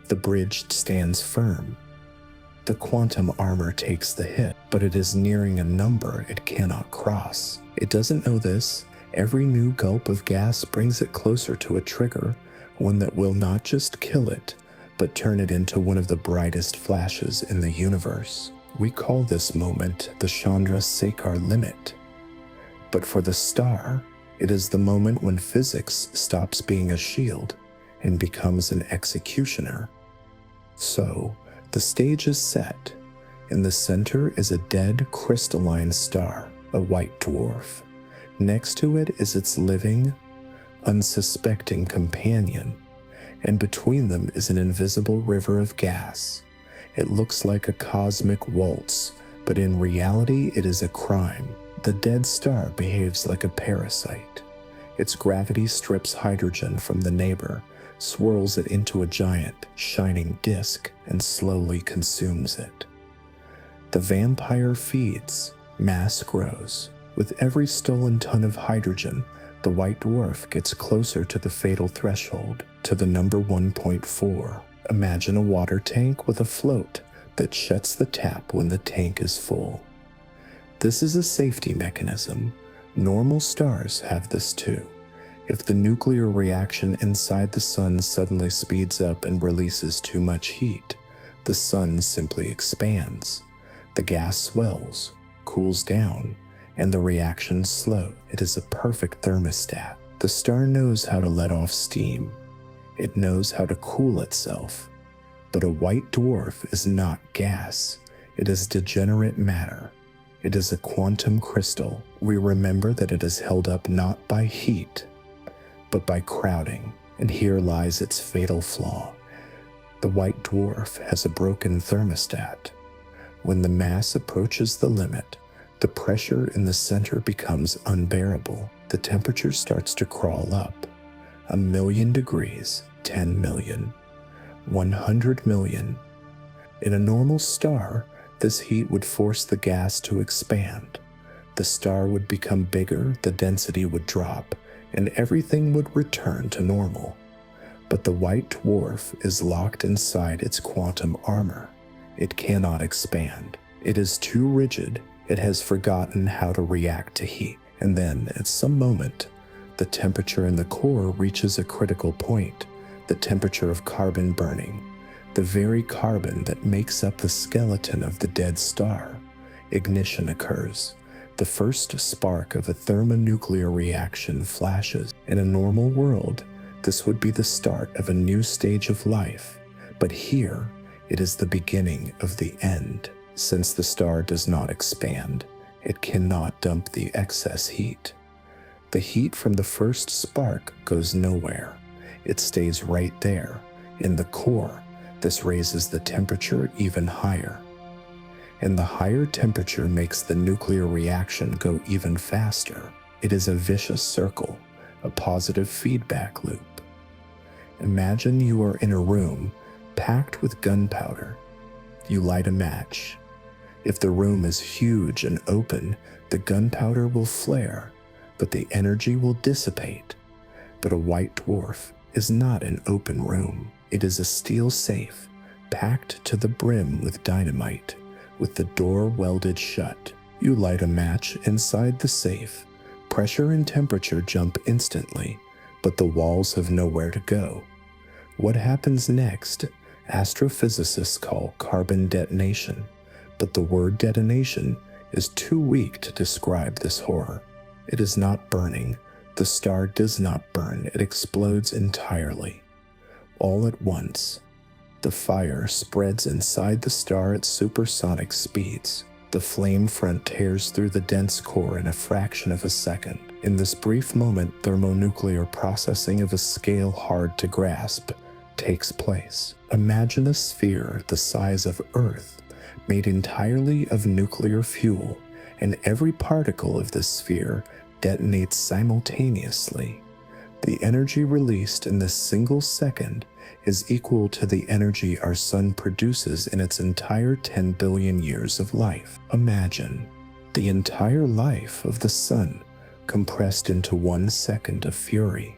S1: The bridge stands firm. The quantum armor takes the hit, but it is nearing a number it cannot cross. It doesn't know this. Every new gulp of gas brings it closer to a trigger, one that will not just kill it, but turn it into one of the brightest flashes in the universe. We call this moment the Chandrasekhar Limit. But for the star, it is the moment when physics stops being a shield and becomes an executioner. So, the stage is set. In the center is a dead crystalline star, a white dwarf. Next to it is its living, unsuspecting companion, and between them is an invisible river of gas. It looks like a cosmic waltz, but in reality it is a crime. The dead star behaves like a parasite. Its gravity strips hydrogen from the neighbor, swirls it into a giant, shining disk, and slowly consumes it. The vampire feeds. Mass grows. With every stolen ton of hydrogen, the white dwarf gets closer to the fatal threshold, to the number 1.4. Imagine a water tank with a float that shuts the tap when the tank is full. This is a safety mechanism. Normal stars have this too. If the nuclear reaction inside the sun suddenly speeds up and releases too much heat, the sun simply expands. The gas swells, cools down, and the reaction slows. It is a perfect thermostat. The star knows how to let off steam. It knows how to cool itself. But a white dwarf is not gas. It is degenerate matter. It is a quantum crystal. We remember that it is held up not by heat, but by crowding. And here lies its fatal flaw. The white dwarf has a broken thermostat. When the mass approaches the limit, the pressure in the center becomes unbearable. The temperature starts to crawl up. 1,000,000 degrees, 10 million, 100 million. In a normal star, this heat would force the gas to expand. The star would become bigger, the density would drop, and everything would return to normal. But the white dwarf is locked inside its quantum armor. It cannot expand. It is too rigid. It has forgotten how to react to heat. And then, at some moment, the temperature in the core reaches a critical point, the temperature of carbon burning, the very carbon that makes up the skeleton of the dead star. Ignition occurs. The first spark of a thermonuclear reaction flashes. In a normal world, this would be the start of a new stage of life, but here it is the beginning of the end. Since the star does not expand, it cannot dump the excess heat. The heat from the first spark goes nowhere. It stays right there, in the core. This raises the temperature even higher. And the higher temperature makes the nuclear reaction go even faster. It is a vicious circle, a positive feedback loop. Imagine you are in a room packed with gunpowder. You light a match. If the room is huge and open, the gunpowder will flare, but the energy will dissipate. But a white dwarf is not an open room. It is a steel safe, packed to the brim with dynamite, with the door welded shut. You light a match inside the safe. Pressure and temperature jump instantly, but the walls have nowhere to go. What happens next, astrophysicists call carbon detonation, but the word detonation is too weak to describe this horror. It is not burning. The star does not burn. It explodes entirely. All at once, the fire spreads inside the star at supersonic speeds. The flame front tears through the dense core in a fraction of a second. In this brief moment, thermonuclear processing of a scale hard to grasp takes place. Imagine a sphere the size of Earth, made entirely of nuclear fuel, and every particle of this sphere detonates simultaneously. The energy released in this single second is equal to the energy our sun produces in its entire 10 billion years of life. Imagine the entire life of the sun compressed into 1 second of fury.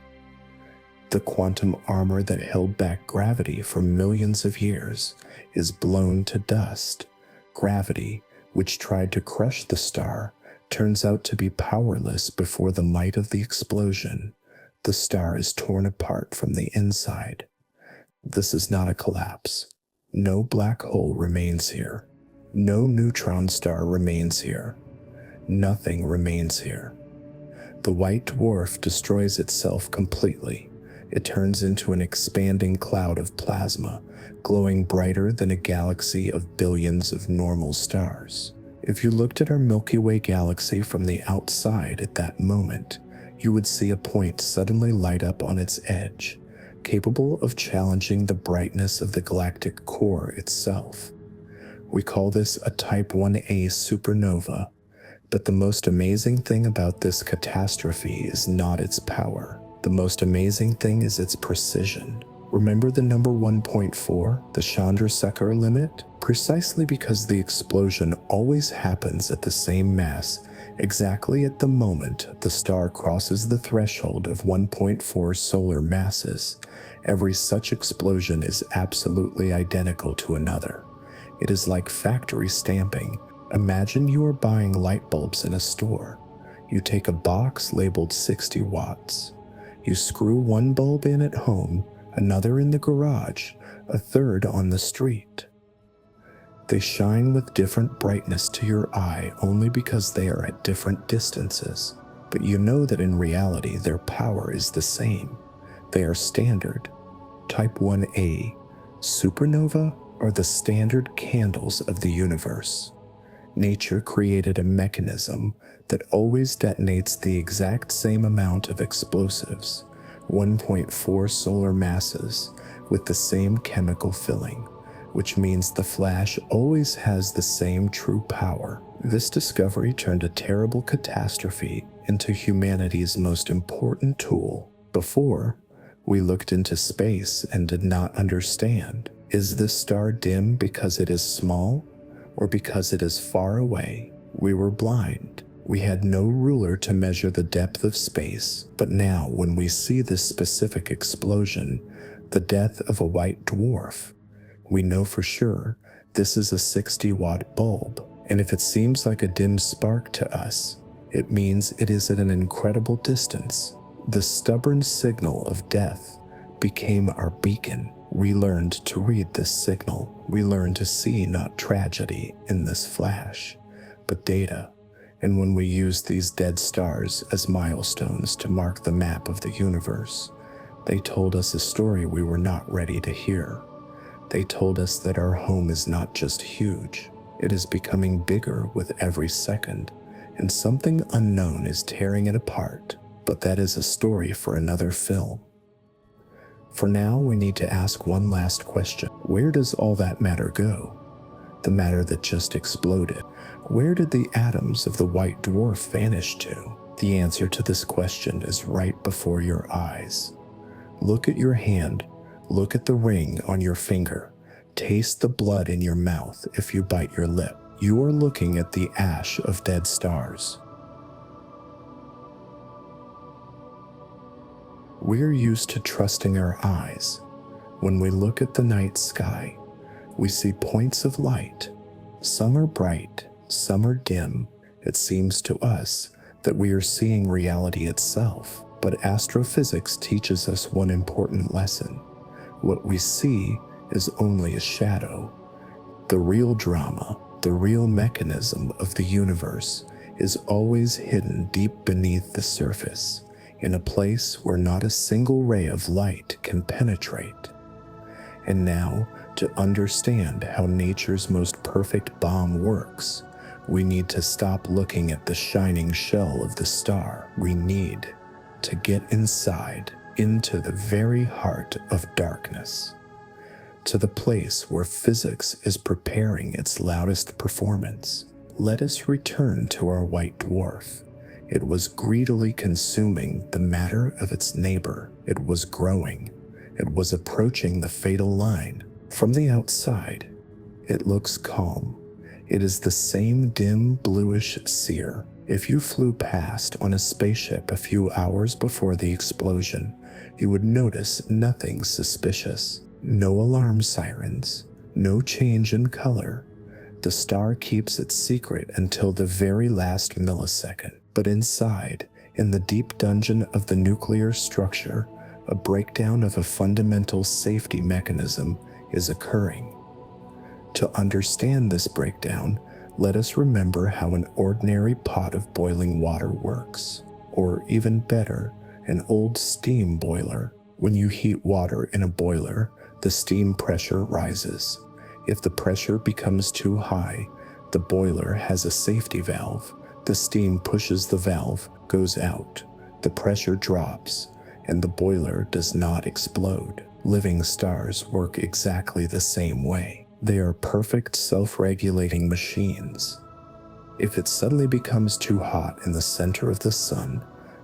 S1: The quantum armor that held back gravity for millions of years is blown to dust. Gravity, which tried to crush the star, turns out to be powerless before the might of the explosion. The star is torn apart from the inside. This is not a collapse. No black hole remains here. No neutron star remains here. Nothing remains here. The white dwarf destroys itself completely. It turns into an expanding cloud of plasma, glowing brighter than a galaxy of billions of normal stars. If you looked at our Milky Way galaxy from the outside at that moment, you would see a point suddenly light up on its edge, capable of challenging the brightness of the galactic core itself. We call this a Type Ia Supernova, but the most amazing thing about this catastrophe is not its power. The most amazing thing is its precision. Remember the number 1.4, the Chandrasekhar Limit? Precisely because the explosion always happens at the same mass, exactly at the moment the star crosses the threshold of 1.4 solar masses. Every such explosion is absolutely identical to another. It is like factory stamping. Imagine you are buying light bulbs in a store. You take a box labeled 60 watts. You screw one bulb in at home, another in the garage, a third on the street. They shine with different brightness to your eye only because they are at different distances, but you know that in reality their power is the same. They are standard. Type Ia Supernova are the standard candles of the universe. Nature created a mechanism that always detonates the exact same amount of explosives, 1.4 solar masses, with the same chemical filling, which means the flash always has the same true power. This discovery turned a terrible catastrophe into humanity's most important tool. Before, we looked into space and did not understand. Is this star dim because it is small, or because it is far away? We were blind. We had no ruler to measure the depth of space, but now when we see this specific explosion, the death of a white dwarf, we know for sure this is a 60-watt bulb. And if it seems like a dim spark to us, it means it is at an incredible distance. The stubborn signal of death became our beacon. We learned to read this signal. We learned to see not tragedy in this flash, but data. And when we used these dead stars as milestones to mark the map of the universe, they told us a story we were not ready to hear. They told us that our home is not just huge, it is becoming bigger with every second, and something unknown is tearing it apart. But that is a story for another film. For now, we need to ask one last question. Where does all that matter go? The matter that just exploded. Where did the atoms of the white dwarf vanish to? The answer to this question is right before your eyes. Look at your hand. Look at the ring on your finger. Taste the blood in your mouth if you bite your lip. You are looking at the ash of dead stars. We're used to trusting our eyes. When we look at the night sky, we see points of light. Some are bright, some are dim. It seems to us that we are seeing reality itself. But astrophysics teaches us one important lesson. What we see is only a shadow. The real drama, the real mechanism of the universe is always hidden deep beneath the surface, in a place where not a single ray of light can penetrate. And now, to understand how nature's most perfect bomb works, we need to stop looking at the shining shell of the star. We need to get inside, into the very heart of darkness, to the place where physics is preparing its loudest performance. Let us return to our white dwarf. It was greedily consuming the matter of its neighbor. It was growing. It was approaching the fatal line. From the outside, it looks calm. It is the same dim bluish sear. If you flew past on a spaceship a few hours before the explosion, you would notice nothing suspicious. No alarm sirens, no change in color. The star keeps its secret until the very last millisecond. But inside, in the deep dungeon of the nuclear structure, a breakdown of a fundamental safety mechanism is occurring. To understand this breakdown, let us remember how an ordinary pot of boiling water works, or even better, an old steam boiler. When you heat water in a boiler, the steam pressure rises. If the pressure becomes too high, the boiler has a safety valve. The steam pushes the valve, goes out, the pressure drops, and the boiler does not explode. Living stars work exactly the same way. They are perfect self-regulating machines. If it suddenly becomes too hot in the center of the sun,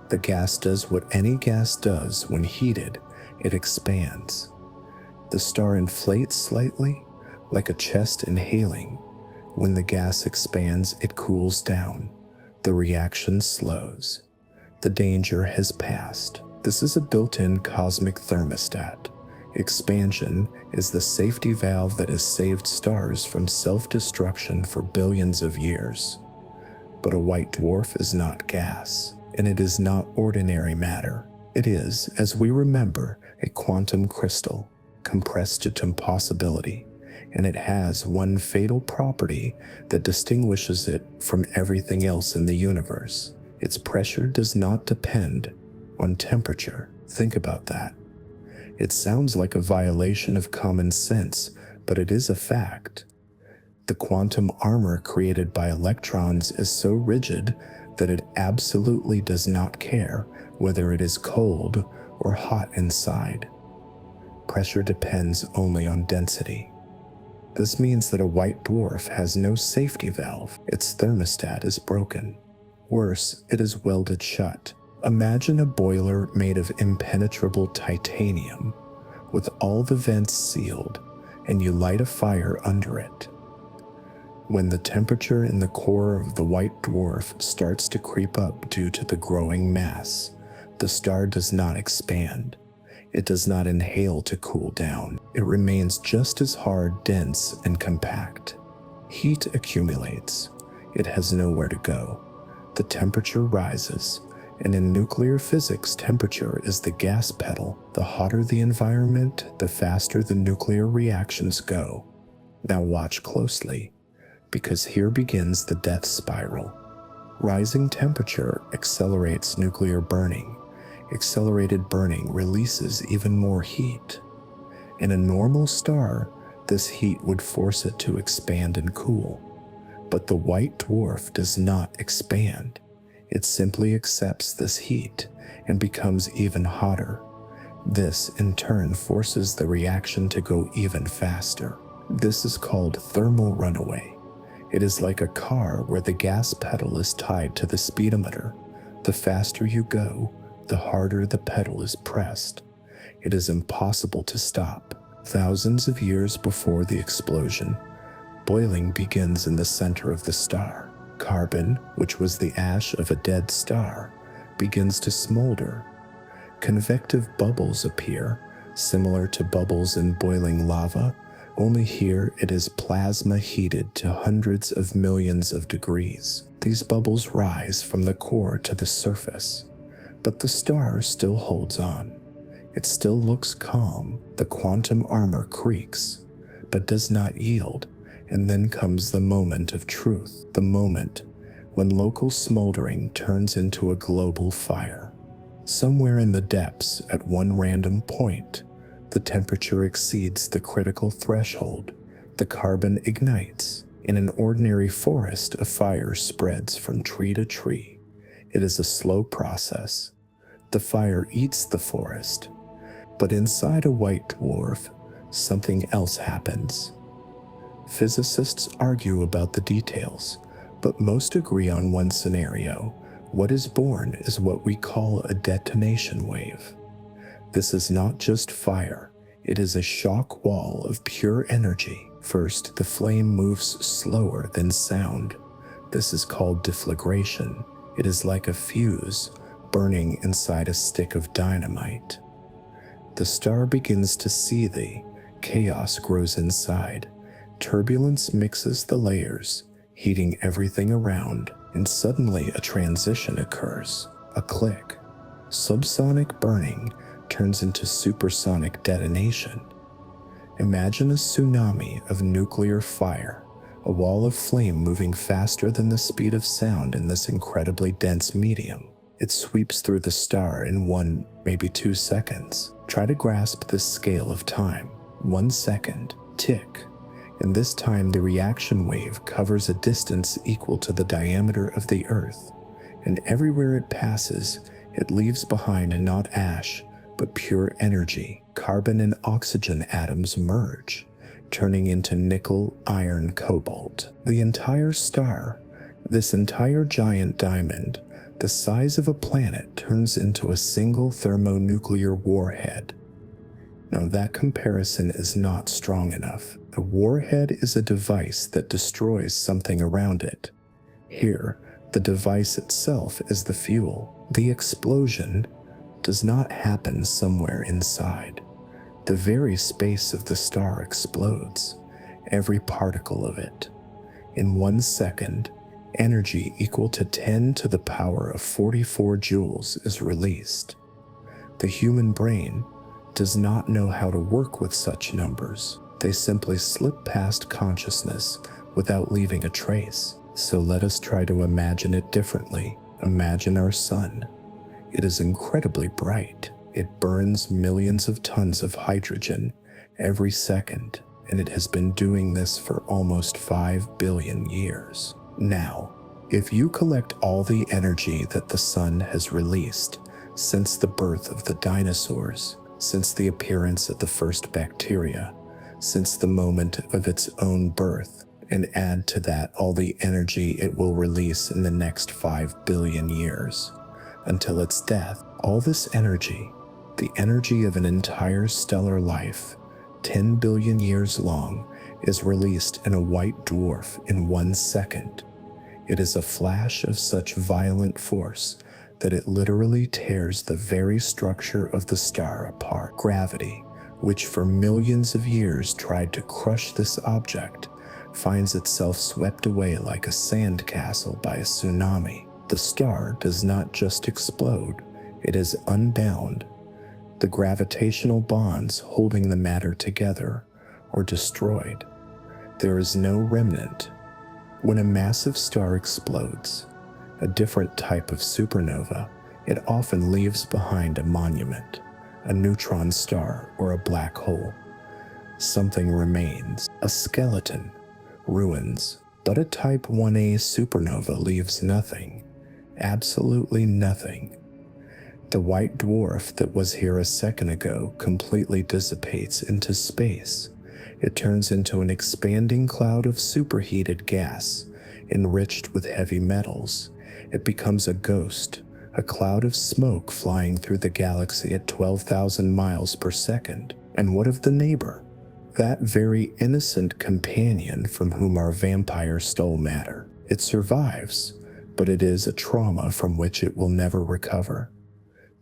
S1: the gas does what any gas does when heated. It expands. The star inflates slightly, like a chest inhaling. When the gas expands, it cools down. The reaction slows. The danger has passed. This is a built-in cosmic thermostat. Expansion is the safety valve that has saved stars from self-destruction for billions of years. But a white dwarf is not gas, and it is not ordinary matter. It is, as we remember, a quantum crystal, compressed to impossibility, and it has one fatal property that distinguishes it from everything else in the universe. Its pressure does not depend on temperature. Think about that. It sounds like a violation of common sense, but it is a fact. The quantum armor created by electrons is so rigid that it absolutely does not care whether it is cold or hot inside. Pressure depends only on density. This means that a white dwarf has no safety valve. Its thermostat is broken. Worse, it is welded shut. Imagine a boiler made of impenetrable titanium, with all the vents sealed, and you light a fire under it. When the temperature in the core of the white dwarf starts to creep up due to the growing mass, the star does not expand. It does not inhale to cool down. It remains just as hard, dense, and compact. Heat accumulates. It has nowhere to go. The temperature rises, and in nuclear physics, temperature is the gas pedal. The hotter the environment, the faster the nuclear reactions go. Now watch closely, because here begins the death spiral. Rising temperature accelerates nuclear burning. Accelerated burning releases even more heat. In a normal star, this heat would force it to expand and cool. But the white dwarf does not expand. It simply accepts this heat and becomes even hotter. This, in turn, forces the reaction to go even faster. This is called thermal runaway. It is like a car where the gas pedal is tied to the speedometer. The faster you go, the harder the pedal is pressed. It is impossible to stop. Thousands of years before the explosion, boiling begins in the center of the star. Carbon, which was the ash of a dead star, begins to smolder. Convective bubbles appear, similar to bubbles in boiling lava, only here it is plasma heated to hundreds of millions of degrees. These bubbles rise from the core to the surface. But the star still holds on. It still looks calm. The quantum armor creaks, but does not yield. And then comes the moment of truth, the moment when local smoldering turns into a global fire. Somewhere in the depths, at one random point, the temperature exceeds the critical threshold. The carbon ignites. In an ordinary forest, a fire spreads from tree to tree. It is a slow process. The fire eats the forest. But inside a white dwarf, something else happens. Physicists argue about the details, but most agree on one scenario. What is born is what we call a detonation wave. This is not just fire. It is a shock wall of pure energy. First, the flame moves slower than sound. This is called deflagration. It is like a fuse burning inside a stick of dynamite. The star begins to seethe. Chaos grows inside. Turbulence mixes the layers, heating everything around, and suddenly a transition occurs. A click. Subsonic burning turns into supersonic detonation. Imagine a tsunami of nuclear fire, a wall of flame moving faster than the speed of sound in this incredibly dense medium. It sweeps through the star in 1, maybe 2 seconds. Try to grasp this scale of time. 1 second, tick. And this time the reaction wave covers a distance equal to the diameter of the Earth. And everywhere it passes, it leaves behind not ash, but pure energy. Carbon and oxygen atoms merge, turning into nickel, iron, cobalt. The entire star, this entire giant diamond, the size of a planet, turns into a single thermonuclear warhead. Now that comparison is not strong enough. A warhead is a device that destroys something around it. Here, the device itself is the fuel. The explosion does not happen somewhere inside. The very space of the star explodes, every particle of it. In 1 second, energy equal to 10 to the power of 44 joules is released. The human brain does not know how to work with such numbers. They simply slip past consciousness without leaving a trace. So let us try to imagine it differently. Imagine our sun. It is incredibly bright. It burns millions of tons of hydrogen every second, and it has been doing this for almost 5 billion years. Now, if you collect all the energy that the sun has released since the birth of the dinosaurs, since the appearance of the first bacteria, since the moment of its own birth, and add to that all the energy it will release in the next 5 billion years, until its death, all this energy, the energy of an entire stellar life, 10 billion years long, is released in a white dwarf in 1 second. It is a flash of such violent force that it literally tears the very structure of the star apart. Gravity, which for millions of years tried to crush this object, finds itself swept away like a sandcastle by a tsunami. The star does not just explode, it is unbound. The gravitational bonds holding the matter together are destroyed. There is no remnant. When a massive star explodes, a different type of supernova, it often leaves behind a monument, a neutron star or a black hole. Something remains, a skeleton, ruins, but a Type Ia supernova leaves nothing, absolutely nothing. The white dwarf that was here a second ago completely dissipates into space. It turns into an expanding cloud of superheated gas, enriched with heavy metals. It becomes a ghost, a cloud of smoke flying through the galaxy at 12,000 miles per second. And what of the neighbor? That very innocent companion from whom our vampire stole matter. It survives, but it is a trauma from which it will never recover.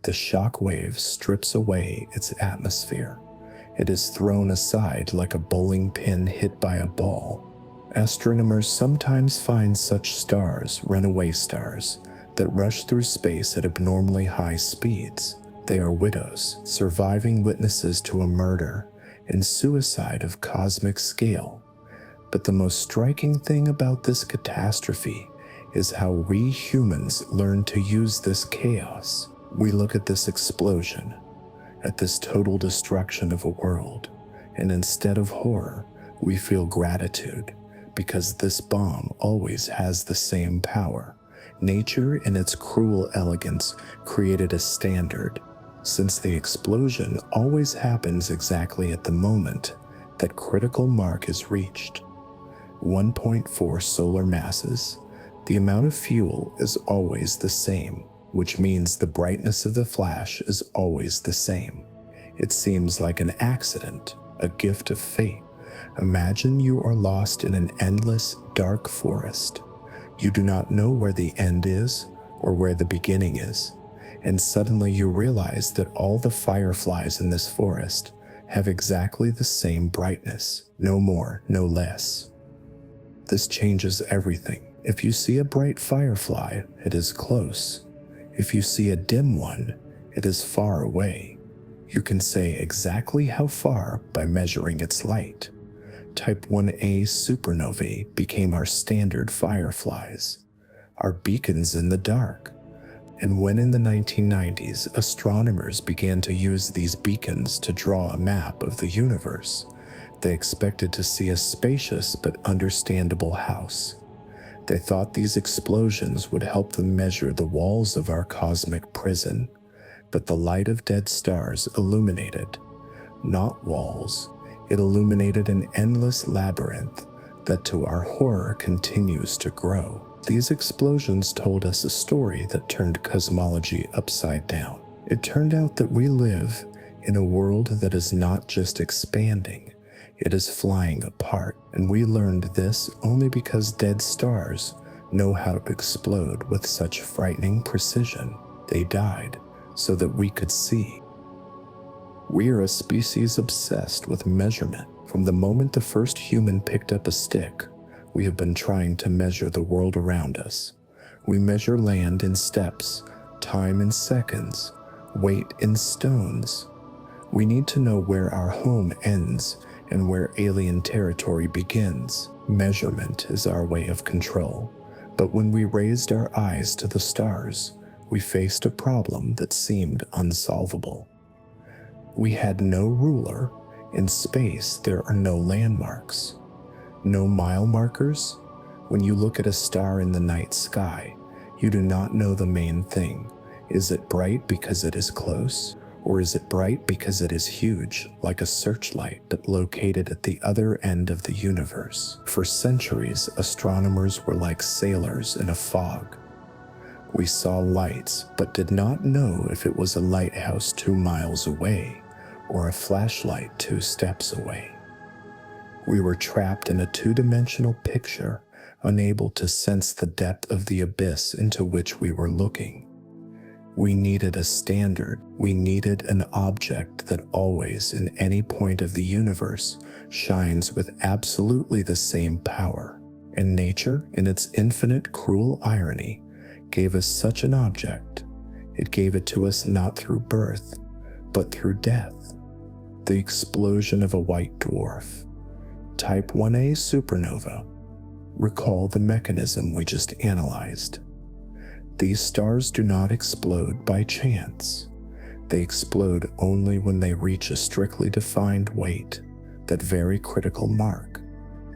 S1: The shock wave strips away its atmosphere. It is thrown aside like a bowling pin hit by a ball. Astronomers sometimes find such stars, runaway stars, that rush through space at abnormally high speeds. They are widows, surviving witnesses to a murder and suicide of cosmic scale. But the most striking thing about this catastrophe is how we humans learn to use this chaos. We look at this explosion, at this total destruction of a world, and instead of horror, we feel gratitude, because this bomb always has the same power. Nature, in its cruel elegance, created a standard. Since the explosion always happens exactly at the moment that critical mark is reached, 1.4 solar masses, the amount of fuel is always the same, which means the brightness of the flash is always the same. It seems like an accident, a gift of fate. Imagine you are lost in an endless, dark forest. You do not know where the end is or where the beginning is, and suddenly you realize that all the fireflies in this forest have exactly the same brightness, no more, no less. This changes everything. If you see a bright firefly, it is close. If you see a dim one, it is far away. You can say exactly how far by measuring its light. Type Ia Supernovae became our standard fireflies, our beacons in the dark. And when in the 1990s, astronomers began to use these beacons to draw a map of the universe, they expected to see a spacious but understandable house. They thought these explosions would help them measure the walls of our cosmic prison, but the light of dead stars illuminated, not walls. It illuminated an endless labyrinth that to our horror continues to grow. These explosions told us a story that turned cosmology upside down. It turned out that we live in a world that is not just expanding, it is flying apart. And we learned this only because dead stars know how to explode with such frightening precision. They died so that we could see. We are a species obsessed with measurement. From the moment the first human picked up a stick, we have been trying to measure the world around us. We measure land in steps, time in seconds, weight in stones. We need to know where our home ends and where alien territory begins. Measurement is our way of control. But when we raised our eyes to the stars, we faced a problem that seemed unsolvable. We had no ruler. In space, there are no landmarks. No mile markers. When you look at a star in the night sky, you do not know the main thing. Is it bright because it is close? Or is it bright because it is huge, like a searchlight that located at the other end of the universe? For centuries, astronomers were like sailors in a fog. We saw lights, but did not know if it was a lighthouse 2 miles away or a flashlight 2 steps away. We were trapped in a two-dimensional picture, unable to sense the depth of the abyss into which we were looking. We needed a standard. We needed an object that always, in any point of the universe, shines with absolutely the same power. And nature, in its infinite cruel irony, gave us such an object. It gave it to us not through birth, but through death. The explosion of a white dwarf. Type Ia Supernova. Recall the mechanism we just analyzed. These stars do not explode by chance. They explode only when they reach a strictly defined weight, that very critical mark.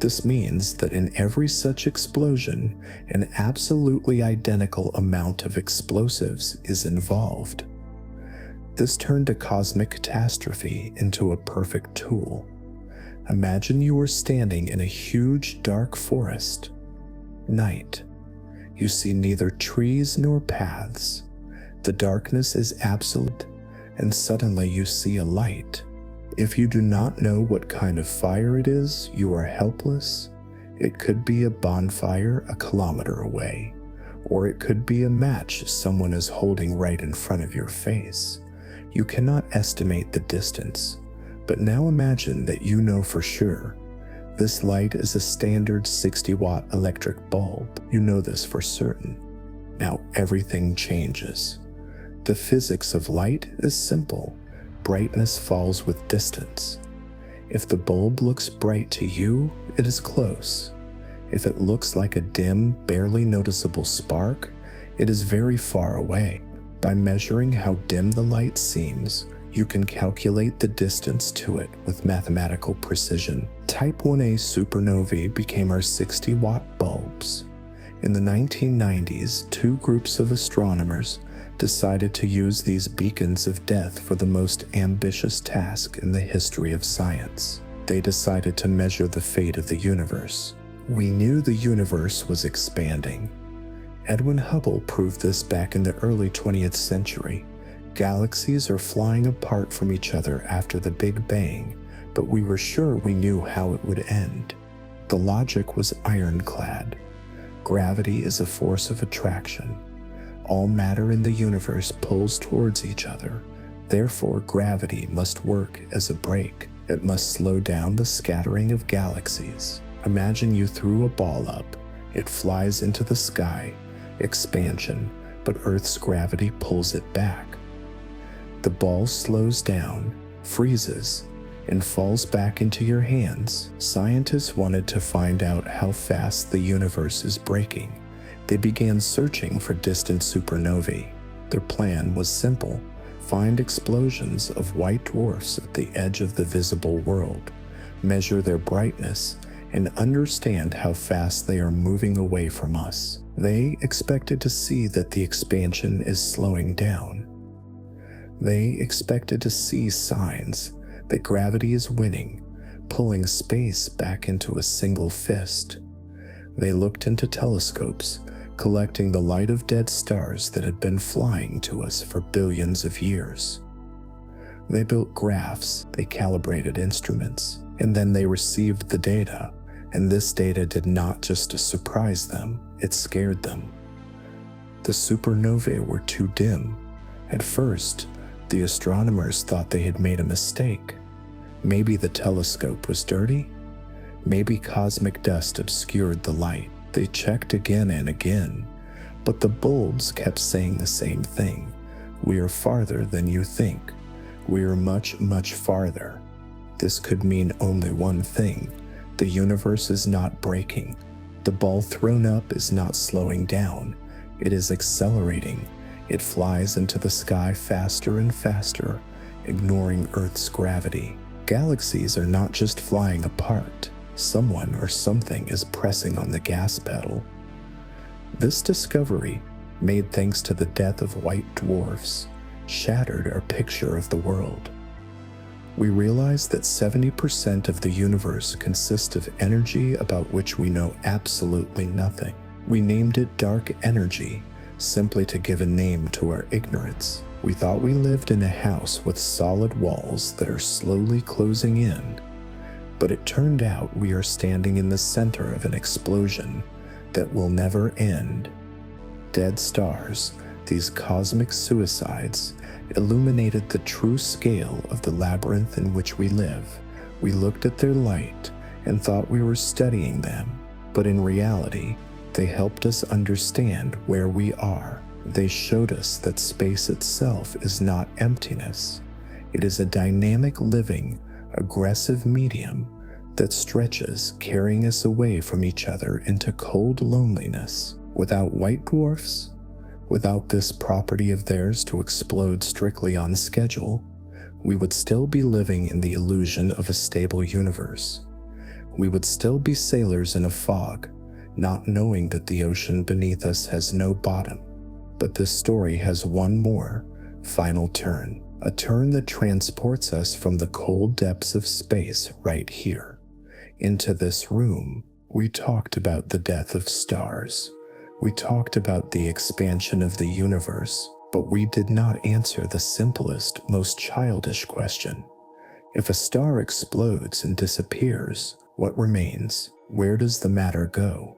S1: This means that in every such explosion, an absolutely identical amount of explosives is involved. This turned a cosmic catastrophe into a perfect tool. Imagine you were standing in a huge dark forest. Night. You see neither trees nor paths. The darkness is absolute, and suddenly you see a light. If you do not know what kind of fire it is, you are helpless. It could be a bonfire a kilometer away, or it could be a match someone is holding right in front of your face. You cannot estimate the distance, but now imagine that you know for sure. This light is a standard 60-watt electric bulb. You know this for certain. Now everything changes. The physics of light is simple. Brightness falls with distance. If the bulb looks bright to you, it is close. If it looks like a dim, barely noticeable spark, it is very far away. By measuring how dim the light seems, you can calculate the distance to it with mathematical precision. Type Ia Supernovae became our 60-watt bulbs. In the 1990s, two groups of astronomers decided to use these beacons of death for the most ambitious task in the history of science. They decided to measure the fate of the universe. We knew the universe was expanding. Edwin Hubble proved this back in the early 20th century. Galaxies are flying apart from each other after the Big Bang, but we were sure we knew how it would end. The logic was ironclad. Gravity is a force of attraction. All matter in the universe pulls towards each other. Therefore, gravity must work as a brake. It must slow down the scattering of galaxies. Imagine you threw a ball up. It flies into the sky. Expansion, but Earth's gravity pulls it back. The ball slows down, freezes, and falls back into your hands. Scientists wanted to find out how fast the universe is breaking. They began searching for distant supernovae. Their plan was simple: find explosions of white dwarfs at the edge of the visible world, measure their brightness, and understand how fast they are moving away from us. They expected to see that the expansion is slowing down. They expected to see signs that gravity is winning, pulling space back into a single fist. They looked into telescopes, collecting the light of dead stars that had been flying to us for billions of years. They built graphs, they calibrated instruments, and then they received the data, and this data did not just surprise them, it scared them. The supernovae were too dim. At first, the astronomers thought they had made a mistake. Maybe the telescope was dirty. Maybe cosmic dust obscured the light. They checked again and again, but the bulbs kept saying the same thing. We are farther than you think. We are much, much farther. This could mean only one thing. The universe is not breaking. The ball thrown up is not slowing down. It is accelerating. It flies into the sky faster and faster, ignoring Earth's gravity. Galaxies are not just flying apart. Someone or something is pressing on the gas pedal. This discovery, made thanks to the death of white dwarfs, shattered our picture of the world. We realized that 70% of the universe consists of energy about which we know absolutely nothing. We named it dark energy, simply to give a name to our ignorance. We thought we lived in a house with solid walls that are slowly closing in. But it turned out we are standing in the center of an explosion that will never end. Dead stars, these cosmic suicides, illuminated the true scale of the labyrinth in which we live. We looked at their light and thought we were studying them, but in reality, they helped us understand where we are. They showed us that space itself is not emptiness. It is a dynamic, living, aggressive medium that stretches, carrying us away from each other into cold loneliness. Without white dwarfs, without this property of theirs to explode strictly on schedule, we would still be living in the illusion of a stable universe. We would still be sailors in a fog, not knowing that the ocean beneath us has no bottom. But this story has one more, final turn, a turn that transports us from the cold depths of space right here, into this room. We talked about the death of stars. We talked about the expansion of the universe, but we did not answer the simplest, most childish question. If a star explodes and disappears, what remains? Where does the matter go?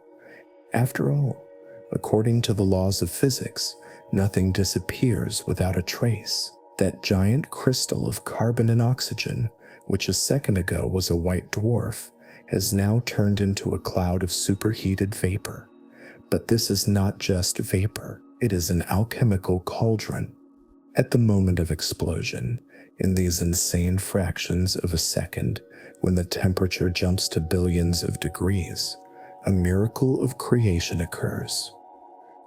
S1: After all, according to the laws of physics, nothing disappears without a trace. That giant crystal of carbon and oxygen, which a second ago was a white dwarf, has now turned into a cloud of superheated vapor. But this is not just vapor, it is an alchemical cauldron. At the moment of explosion, in these insane fractions of a second, when the temperature jumps to billions of degrees, a miracle of creation occurs.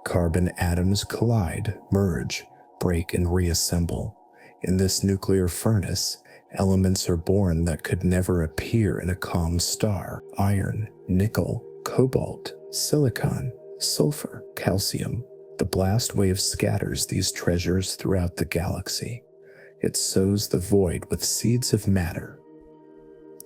S1: Carbon atoms collide, merge, break, and reassemble. In this nuclear furnace, elements are born that could never appear in a calm star: iron, nickel, cobalt, silicon, sulfur, calcium. The blast wave scatters these treasures throughout the galaxy. It sows the void with seeds of matter.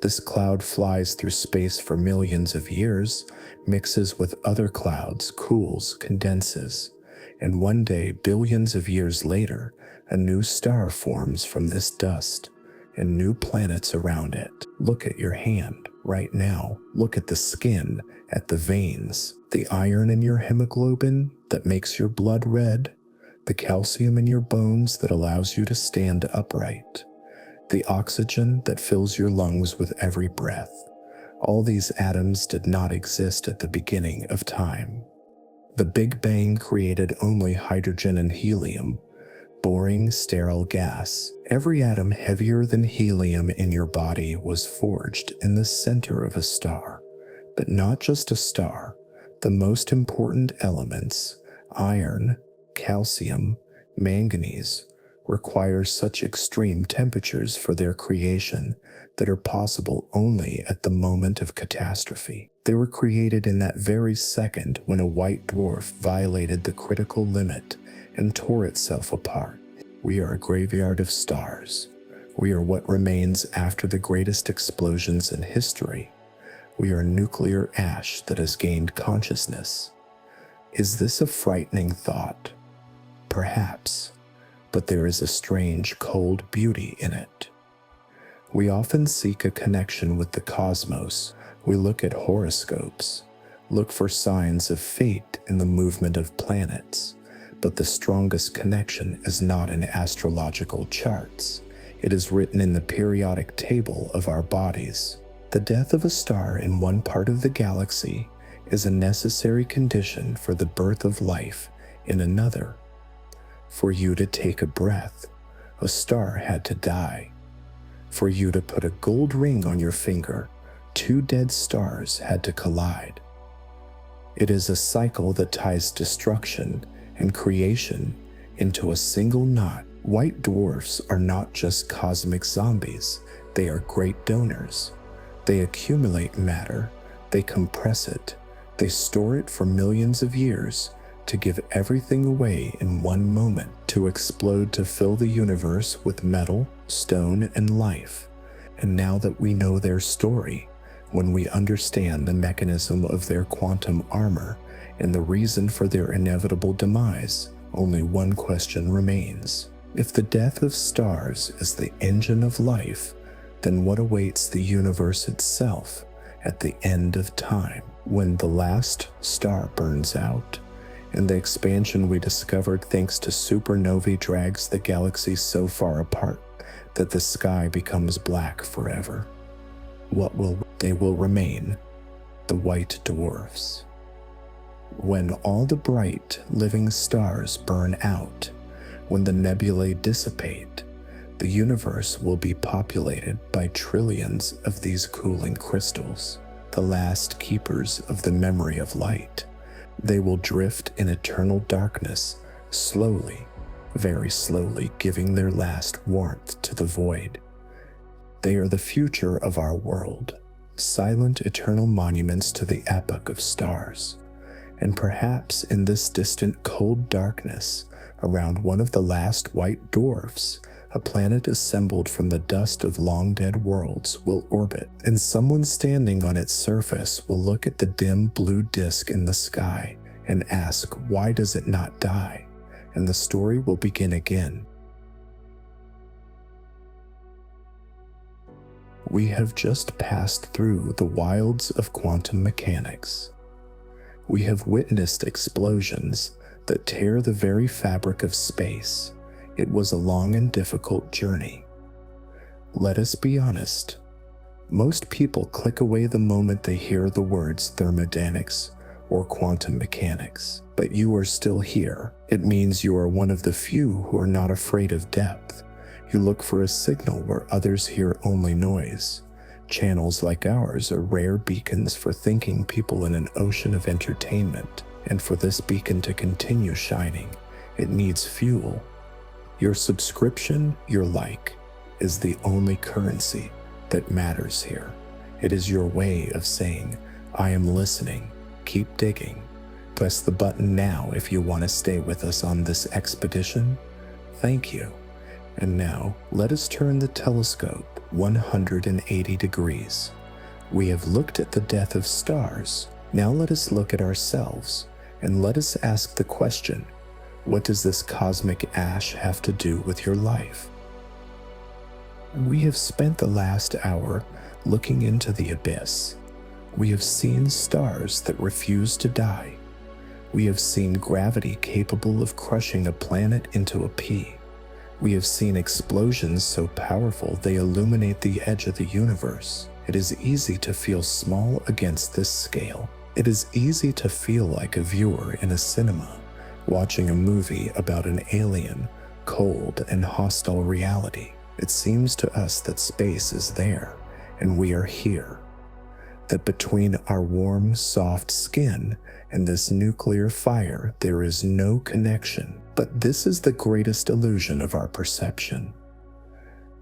S1: This cloud flies through space for millions of years, mixes with other clouds, cools, condenses, and one day, billions of years later, a new star forms from this dust, and new planets around it. Look at your hand right now. Look at the skin, at the veins, the iron in your hemoglobin that makes your blood red, the calcium in your bones that allows you to stand upright, the oxygen that fills your lungs with every breath. All these atoms did not exist at the beginning of time. The Big Bang created only hydrogen and helium, boring, sterile gas. Every atom heavier than helium in your body was forged in the center of a star. But not just a star. The most important elements, iron, calcium, manganese, require such extreme temperatures for their creation that are possible only at the moment of catastrophe. They were created in that very second when a white dwarf violated the critical limit and tore itself apart. We are a graveyard of stars. We are what remains after the greatest explosions in history. We are nuclear ash that has gained consciousness. Is this a frightening thought? Perhaps, but there is a strange, cold beauty in it. We often seek a connection with the cosmos. We look at horoscopes, look for signs of fate in the movement of planets. But the strongest connection is not in astrological charts. It is written in the periodic table of our bodies. The death of a star in one part of the galaxy is a necessary condition for the birth of life in another. For you to take a breath, a star had to die. For you to put a gold ring on your finger, 2 dead stars had to collide. It is a cycle that ties destruction and creation into a single knot. White dwarfs are not just cosmic zombies, they are great donors. They accumulate matter, they compress it, they store it for millions of years to give everything away in one moment, to explode to fill the universe with metal, stone, and life. And now that we know their story, when we understand the mechanism of their quantum armor and the reason for their inevitable demise, only one question remains. If the death of stars is the engine of life, than what awaits the universe itself at the end of time, when the last star burns out and the expansion we discovered thanks to supernovae drags the galaxy so far apart that the sky becomes black forever. They will remain the White Dwarfs. When all the bright, living stars burn out, when the nebulae dissipate, the universe will be populated by trillions of these cooling crystals, the last keepers of the memory of light. They will drift in eternal darkness, slowly, very slowly, giving their last warmth to the void. They are the future of our world, silent eternal monuments to the epoch of stars. And perhaps in this distant cold darkness, around one of the last white dwarfs, a planet assembled from the dust of long-dead worlds will orbit, and someone standing on its surface will look at the dim blue disk in the sky and ask, why does it not die? And the story will begin again. We have just passed through the wilds of quantum mechanics. We have witnessed explosions that tear the very fabric of space. It was a long and difficult journey. Let us be honest. Most people click away the moment they hear the words thermodynamics or quantum mechanics, but you are still here. It means you are one of the few who are not afraid of depth. You look for a signal where others hear only noise. Channels like ours are rare beacons for thinking people in an ocean of entertainment, and for this beacon to continue shining, it needs fuel. Your subscription, your like, is the only currency that matters here. It is your way of saying, I am listening, keep digging. Press the button now if you want to stay with us on this expedition. Thank you. And now, let us turn the telescope 180 degrees. We have looked at the death of stars. Now let us look at ourselves, and let us ask the question, what does this cosmic ash have to do with your life? We have spent the last hour looking into the abyss. We have seen stars that refuse to die. We have seen gravity capable of crushing a planet into a pea. We have seen explosions so powerful they illuminate the edge of the universe. It is easy to feel small against this scale. It is easy to feel like a viewer in a cinema, watching a movie about an alien, cold and hostile reality. It seems to us that space is there, and we are here. That between our warm, soft skin and this nuclear fire, there is no connection. But this is the greatest illusion of our perception.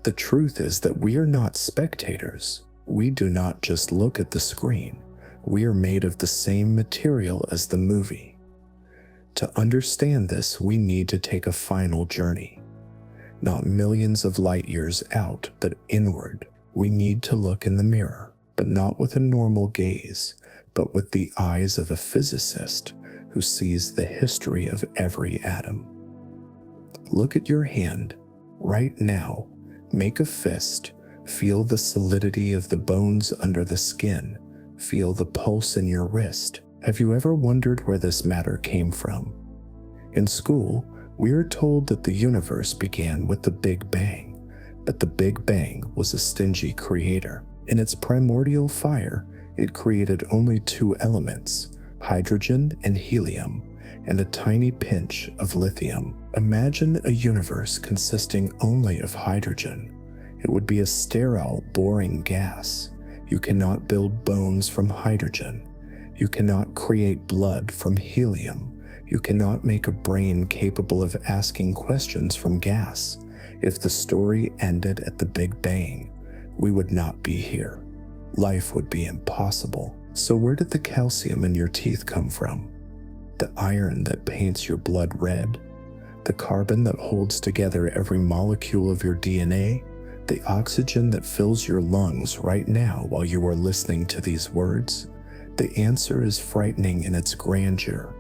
S1: The truth is that we are not spectators. We do not just look at the screen. We are made of the same material as the movie. To understand this, we need to take a final journey. Not millions of light years out, but inward. We need to look in the mirror, but not with a normal gaze, but with the eyes of a physicist who sees the history of every atom. Look at your hand right now. Make a fist. Feel the solidity of the bones under the skin. Feel the pulse in your wrist. Have you ever wondered where this matter came from? In school, we are told that the universe began with the Big Bang, but the Big Bang was a stingy creator. In its primordial fire, it created only two elements, hydrogen and helium, and a tiny pinch of lithium. Imagine a universe consisting only of hydrogen. It would be a sterile, boring gas. You cannot build bones from hydrogen. You cannot create blood from helium. You cannot make a brain capable of asking questions from gas. If the story ended at the Big Bang, we would not be here. Life would be impossible. So where did the calcium in your teeth come from? The iron that paints your blood red? The carbon that holds together every molecule of your DNA? The oxygen that fills your lungs right now while you are listening to these words? The answer is frightening in its grandeur.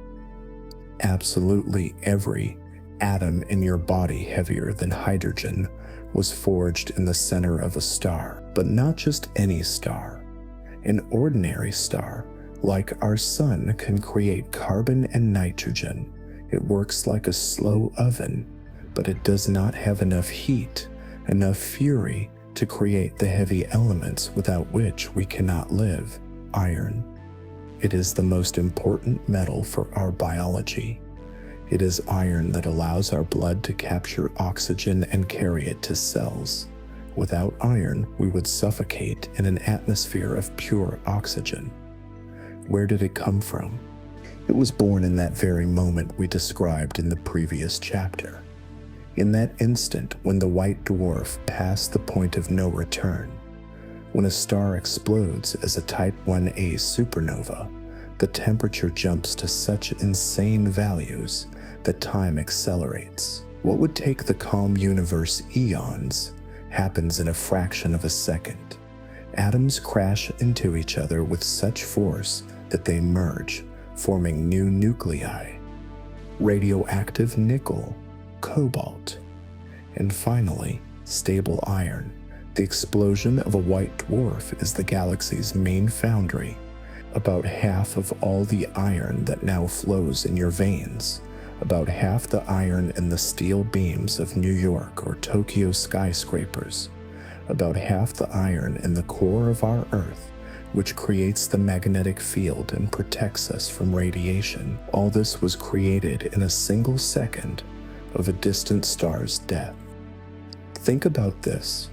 S1: Absolutely every atom in your body heavier than hydrogen was forged in the center of a star, but not just any star. An ordinary star, like our sun, can create carbon and nitrogen. It works like a slow oven, but it does not have enough heat, enough fury to create the heavy elements without which we cannot live: iron. It is the most important metal for our biology. It is iron that allows our blood to capture oxygen and carry it to cells. Without iron, we would suffocate in an atmosphere of pure oxygen. Where did it come from? It was born in that very moment we described in the previous chapter. In that instant when the white dwarf passed the point of no return. When a star explodes as a Type Ia supernova, the temperature jumps to such insane values that time accelerates. What would take the calm universe eons happens in a fraction of a second. Atoms crash into each other with such force that they merge, forming new nuclei: radioactive nickel, cobalt, and finally, stable iron. The explosion of a white dwarf is the galaxy's main foundry. About half of all the iron that now flows in your veins, about half the iron in the steel beams of New York or Tokyo skyscrapers, about half the iron in the core of our Earth, which creates the magnetic field and protects us from radiation. All this was created in a single second of a distant star's death. Think about this.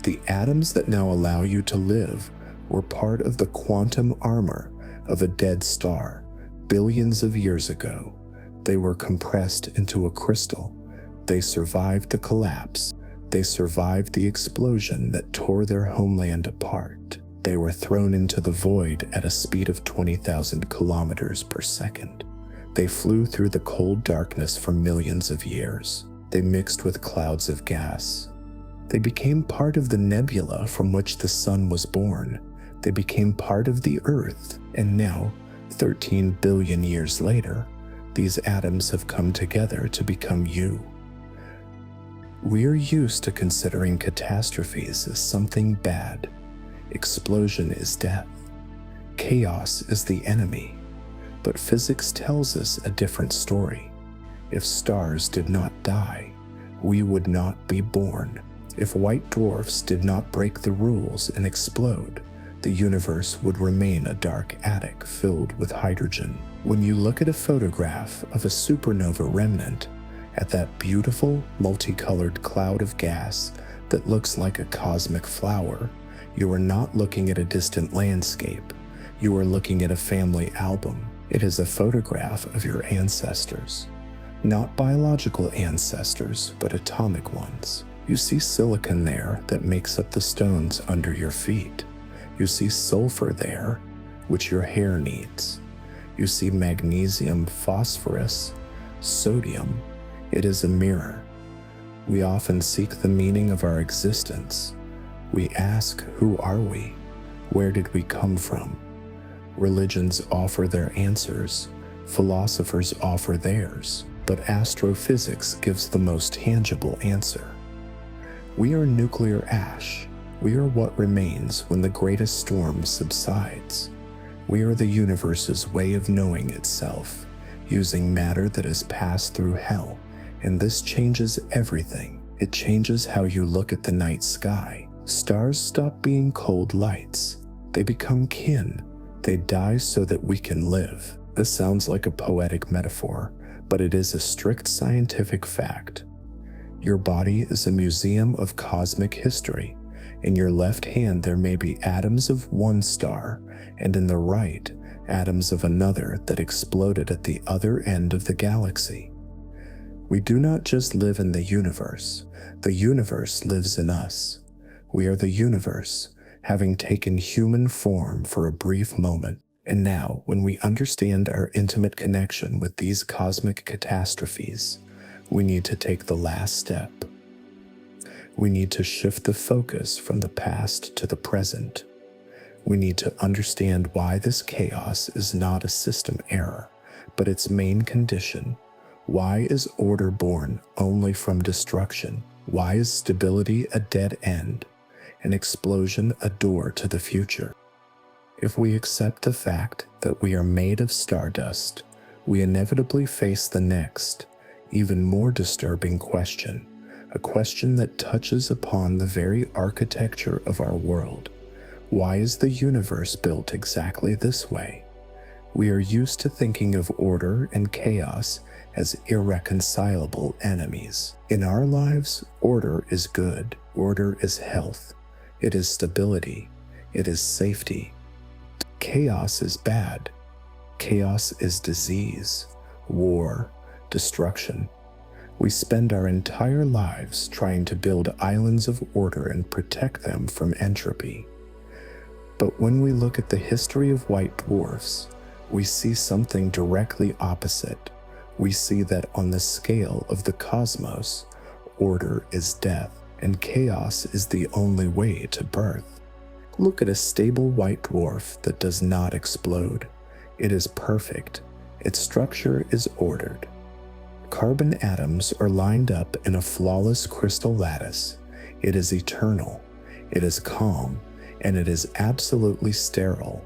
S1: The atoms that now allow you to live were part of the quantum armor of a dead star billions of years ago. They were compressed into a crystal. They survived the collapse. They survived the explosion that tore their homeland apart. They were thrown into the void at a speed of 20,000 kilometers per second. They flew through the cold darkness for millions of years. They mixed with clouds of gas. They became part of the nebula from which the sun was born. They became part of the Earth, and now, 13 billion years later, these atoms have come together to become you. We're used to considering catastrophes as something bad. Explosion is death. Chaos is the enemy. But physics tells us a different story. If stars did not die, we would not be born. If white dwarfs did not break the rules and explode, the universe would remain a dark attic filled with hydrogen. When you look at a photograph of a supernova remnant, at that beautiful, multicolored cloud of gas that looks like a cosmic flower, you are not looking at a distant landscape. You are looking at a family album. It is a photograph of your ancestors. Not biological ancestors, but atomic ones. You see silicon there that makes up the stones under your feet. You see sulfur there, which your hair needs. You see magnesium, phosphorus, sodium. It is a mirror. We often seek the meaning of our existence. We ask, who are we? Where did we come from? Religions offer their answers. Philosophers offer theirs. But astrophysics gives the most tangible answer. We are nuclear ash. We are what remains when the greatest storm subsides. We are the universe's way of knowing itself, using matter that has passed through hell, and this changes everything. It changes how you look at the night sky. Stars stop being cold lights. They become kin. They die so that we can live. This sounds like a poetic metaphor, but it is a strict scientific fact. Your body is a museum of cosmic history. In your left hand there may be atoms of one star, and in the right, atoms of another that exploded at the other end of the galaxy. We do not just live in the universe lives in us. We are the universe, having taken human form for a brief moment. And now, when we understand our intimate connection with these cosmic catastrophes, we need to take the last step. We need to shift the focus from the past to the present. We need to understand why this chaos is not a system error, but its main condition. Why is order born only from destruction? Why is stability a dead end, and explosion a door to the future? If we accept the fact that we are made of stardust, we inevitably face the next, even more disturbing question, a question that touches upon the very architecture of our world. Why is the universe built exactly this way? We are used to thinking of order and chaos as irreconcilable enemies. In our lives, order is good, order is health, it is stability, it is safety. Chaos is bad. Chaos is disease, war, destruction. We spend our entire lives trying to build islands of order and protect them from entropy. But when we look at the history of white dwarfs, we see something directly opposite. We see that on the scale of the cosmos, order is death, and chaos is the only way to birth. Look at a stable white dwarf that does not explode. It is perfect. Its structure is ordered. Carbon atoms are lined up in a flawless crystal lattice. It is eternal. It is calm, and it is absolutely sterile.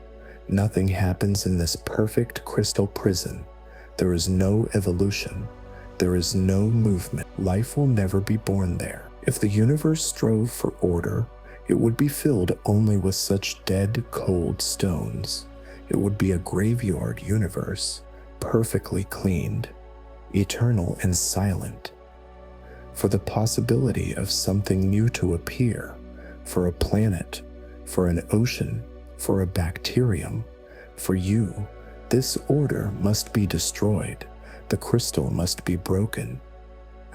S1: Nothing happens in this perfect crystal prison. There is no evolution. There is no movement. Life will never be born there. If the universe strove for order, it would be filled only with such dead, cold stones. It would be a graveyard universe, perfectly cleaned, eternal and silent. For the possibility of something new to appear, for a planet, for an ocean, for a bacterium, for you, this order must be destroyed. The crystal must be broken.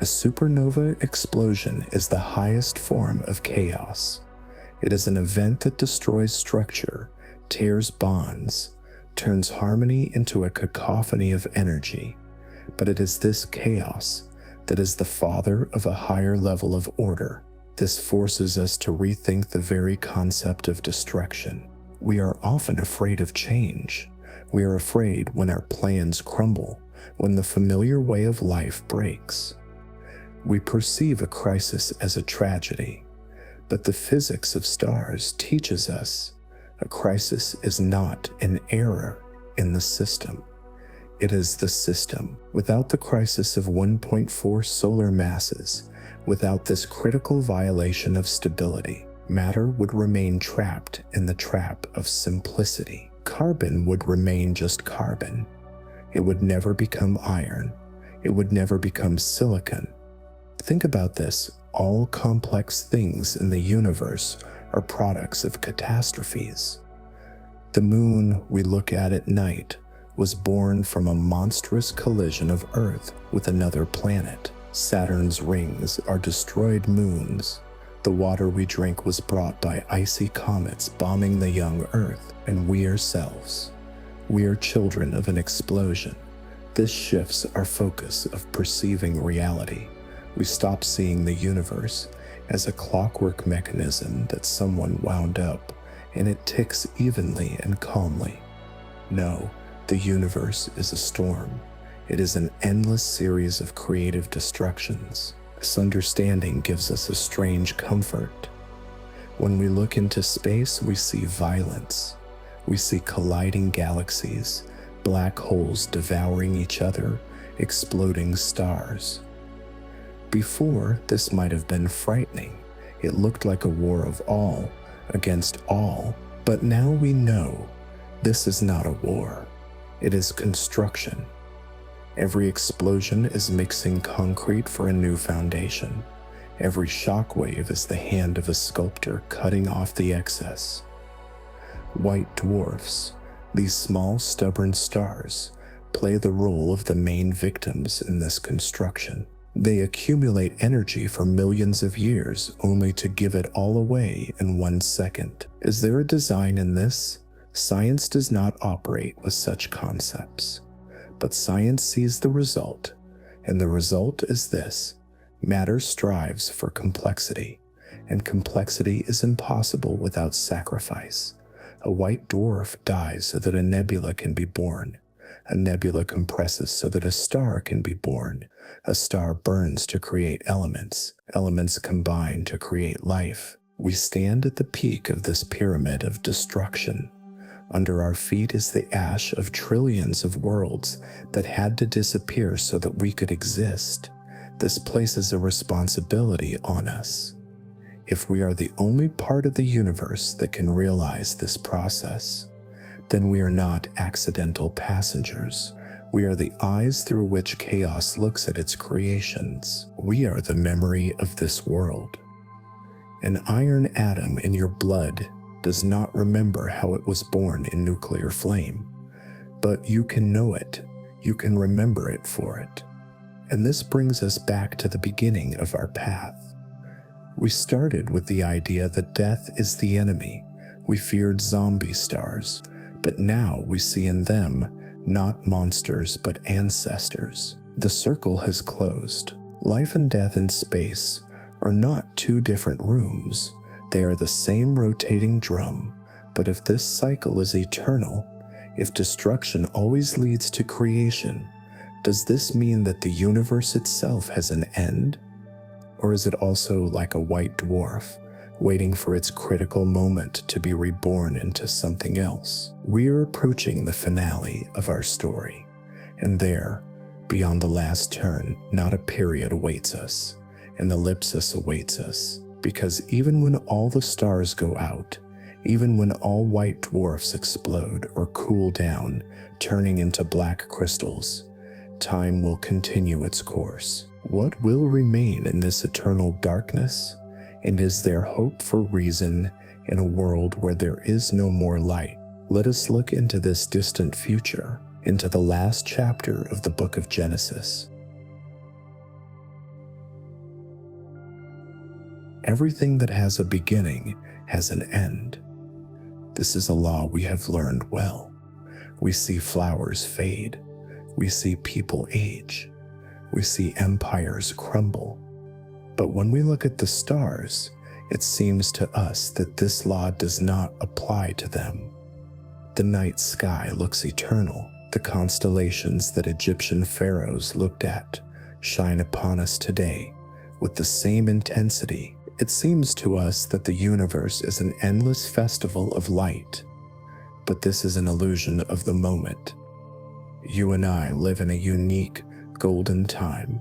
S1: A supernova explosion is the highest form of chaos. It is an event that destroys structure, tears bonds, turns harmony into a cacophony of energy. But it is this chaos that is the father of a higher level of order. This forces us to rethink the very concept of destruction. We are often afraid of change. We are afraid when our plans crumble, when the familiar way of life breaks. We perceive a crisis as a tragedy, but the physics of stars teaches us a crisis is not an error in the system. It is the system. Without the crisis of 1.4 solar masses, without this critical violation of stability, matter would remain trapped in the trap of simplicity. Carbon would remain just carbon. It would never become iron. It would never become silicon. Think about this. All complex things in the universe are products of catastrophes. The moon we look at night was born from a monstrous collision of Earth with another planet. Saturn's rings are destroyed moons. The water we drink was brought by icy comets bombing the young Earth, and we ourselves. We are children of an explosion. This shifts our focus of perceiving reality. We stop seeing the universe as a clockwork mechanism that someone wound up, and it ticks evenly and calmly. No, the universe is a storm. It is an endless series of creative destructions. This understanding gives us a strange comfort. When we look into space, we see violence. We see colliding galaxies, black holes devouring each other, exploding stars. Before, this might have been frightening. It looked like a war of all against all. But now we know this is not a war. It is construction. Every explosion is mixing concrete for a new foundation. Every shockwave is the hand of a sculptor cutting off the excess. White dwarfs, these small stubborn stars, play the role of the main victims in this construction. They accumulate energy for millions of years only to give it all away in 1 second. Is there a design in this? Science does not operate with such concepts. But science sees the result, and the result is this. Matter strives for complexity, and complexity is impossible without sacrifice. A white dwarf dies so that a nebula can be born. A nebula compresses so that a star can be born. A star burns to create elements. Elements combine to create life. We stand at the peak of this pyramid of destruction. Under our feet is the ash of trillions of worlds that had to disappear so that we could exist. This places a responsibility on us. If we are the only part of the universe that can realize this process, then we are not accidental passengers. We are the eyes through which chaos looks at its creations. We are the memory of this world. An iron atom in your blood does not remember how it was born in nuclear flame, but you can know it. You can remember it for it. And this brings us back to the beginning of our path. We started with the idea that death is the enemy. We feared zombie stars, but now we see in them not monsters but ancestors. The circle has closed. Life and death in space are not two different rooms. They are the same rotating drum. But if this cycle is eternal, if destruction always leads to creation, does this mean that the universe itself has an end? Or is it also like a white dwarf, waiting for its critical moment to be reborn into something else? We are approaching the finale of our story, and there, beyond the last turn, not a period awaits us, an ellipsis awaits us, because even when all the stars go out, even when all white dwarfs explode or cool down, turning into black crystals, time will continue its course. What will remain in this eternal darkness? And is there hope for reason in a world where there is no more light? Let us look into this distant future, into the last chapter of the book of Genesis. Everything that has a beginning has an end. This is a law we have learned well. We see flowers fade. We see people age. We see empires crumble. But when we look at the stars, it seems to us that this law does not apply to them. The night sky looks eternal. The constellations that Egyptian pharaohs looked at shine upon us today with the same intensity. It seems to us that the universe is an endless festival of light, but this is an illusion of the moment. You and I live in a unique, golden time.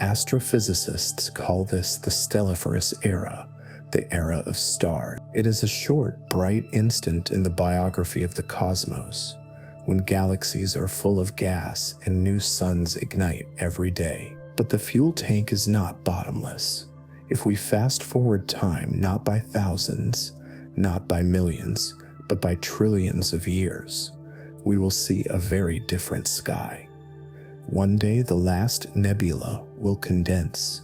S1: Astrophysicists call this the stelliferous era, the era of stars. It is a short, bright instant in the biography of the cosmos, when galaxies are full of gas and new suns ignite every day. But the fuel tank is not bottomless. If we fast forward time, not by thousands, not by millions, but by trillions of years, we will see a very different sky. One day the last nebula will condense.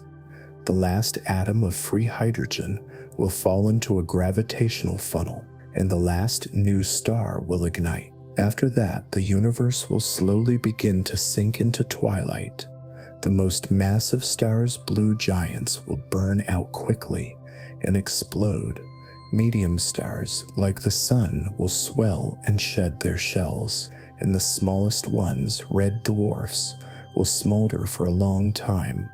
S1: The last atom of free hydrogen will fall into a gravitational funnel, and the last new star will ignite. After that, the universe will slowly begin to sink into twilight. The most massive stars, blue giants, will burn out quickly and explode. Medium stars, like the sun, will swell and shed their shells, and the smallest ones, red dwarfs, will smolder for a long time.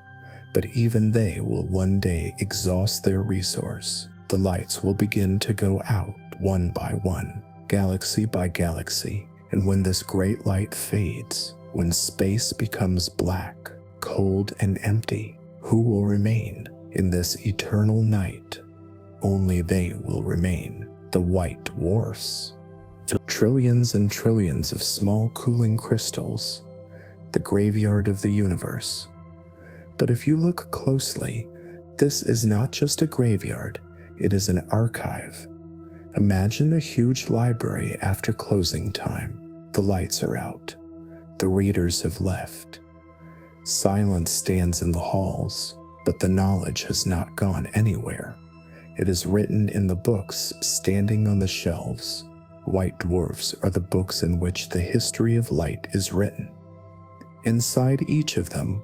S1: But even they will one day exhaust their resource. The lights will begin to go out one by one, galaxy by galaxy, and when this great light fades, when space becomes black, cold and empty, who will remain in this eternal night? Only they will remain, the white dwarfs. Trillions and trillions of small cooling crystals, the graveyard of the universe. But if you look closely, this is not just a graveyard, it is an archive. Imagine a huge library after closing time. The lights are out. The readers have left. Silence stands in the halls, but the knowledge has not gone anywhere. It is written in the books standing on the shelves. White dwarfs are the books in which the history of light is written. Inside each of them,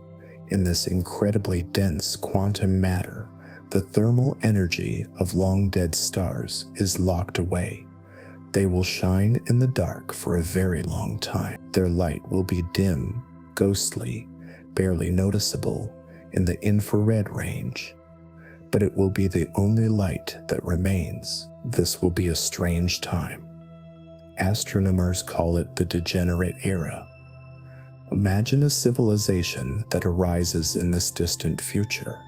S1: in this incredibly dense quantum matter, the thermal energy of long-dead stars is locked away. They will shine in the dark for a very long time. Their light will be dim, ghostly, barely noticeable in the infrared range, but it will be the only light that remains. This will be a strange time. Astronomers call it the degenerate era. Imagine a civilization that arises in this distant future.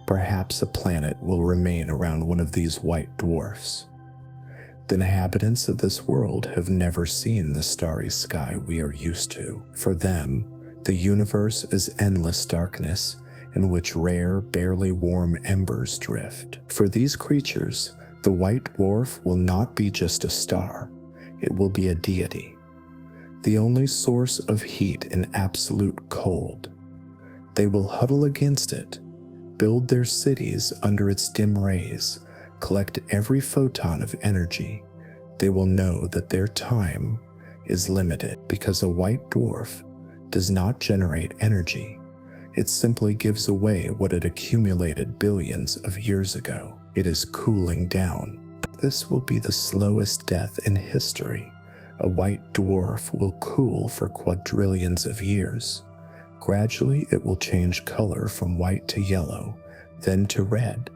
S1: Perhaps a planet will remain around one of these white dwarfs. The inhabitants of this world have never seen the starry sky we are used to. For them, the universe is endless darkness in which rare, barely warm embers drift. For these creatures, the white dwarf will not be just a star, it will be a deity, the only source of heat in absolute cold. They will huddle against it, build their cities under its dim rays, collect every photon of energy. They will know that their time is limited because a white dwarf does not generate energy. It simply gives away what it accumulated billions of years ago. It is cooling down. This will be the slowest death in history. A white dwarf will cool for quadrillions of years. Gradually, it will change color from white to yellow, then to red,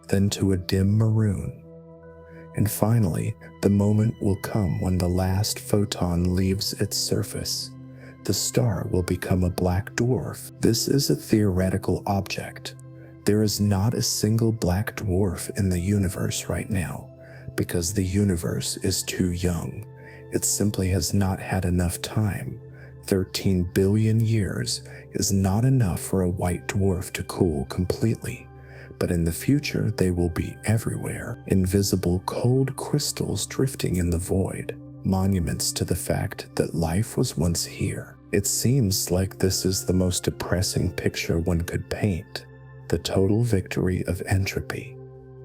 S1: then to a dim maroon. And finally, the moment will come when the last photon leaves its surface. The star will become a black dwarf. This is a theoretical object. There is not a single black dwarf in the universe right now, because the universe is too young. It simply has not had enough time. 13 billion years is not enough for a white dwarf to cool completely. But in the future, they will be everywhere. Invisible cold crystals drifting in the void, monuments to the fact that life was once here. It seems like this is the most depressing picture one could paint. The total victory of entropy,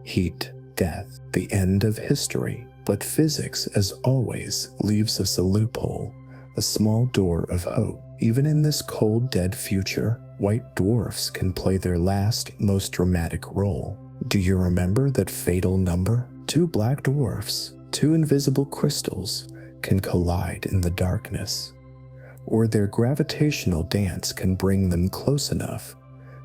S1: heat, death, the end of history. But physics, as always, leaves us a loophole, a small door of hope. Even in this cold, dead future, white dwarfs can play their last, most dramatic role. Do you remember that fatal number? 2 black dwarfs, 2 invisible crystals, can collide in the darkness. Or their gravitational dance can bring them close enough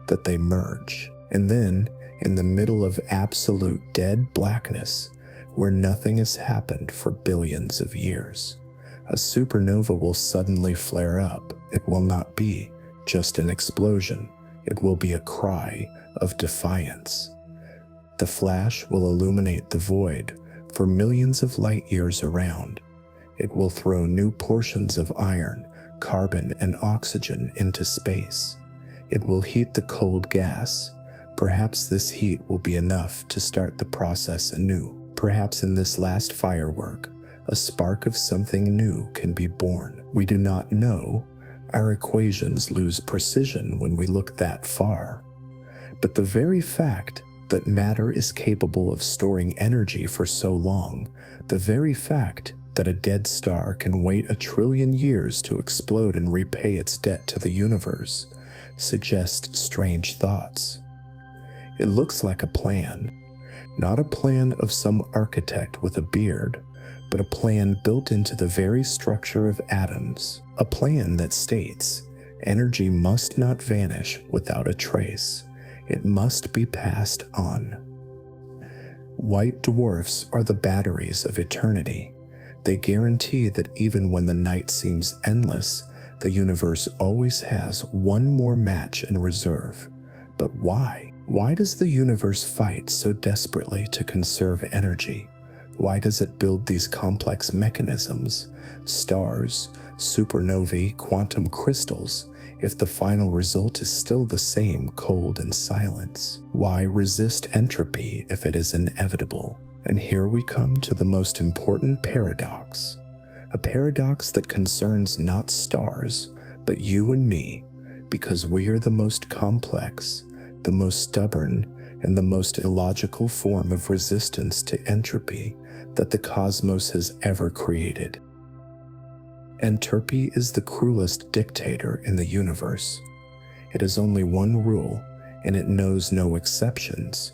S1: that they merge. And then, in the middle of absolute dead blackness, where nothing has happened for billions of years, a supernova will suddenly flare up. It will not be just an explosion. It will be a cry of defiance. The flash will illuminate the void for millions of light years around. It will throw new portions of iron, carbon, and oxygen into space. It will heat the cold gas. Perhaps this heat will be enough to start the process anew. Perhaps in this last firework, a spark of something new can be born. We do not know. Our equations lose precision when we look that far. But the very fact that matter is capable of storing energy for so long, the very fact that a dead star can wait 1 trillion years to explode and repay its debt to the universe, suggests strange thoughts. It looks like a plan. Not a plan of some architect with a beard, but a plan built into the very structure of atoms. A plan that states, energy must not vanish without a trace. It must be passed on. White dwarfs are the batteries of eternity. They guarantee that even when the night seems endless, the universe always has one more match in reserve. But why? Why does the universe fight so desperately to conserve energy? Why does it build these complex mechanisms, stars, supernovae, quantum crystals, if the final result is still the same cold and silence? Why resist entropy if it is inevitable? And here we come to the most important paradox. A paradox that concerns not stars, but you and me, because we are the most complex, the most stubborn, and the most illogical form of resistance to entropy that the cosmos has ever created. Entropy is the cruelest dictator in the universe. It has only one rule, and it knows no exceptions.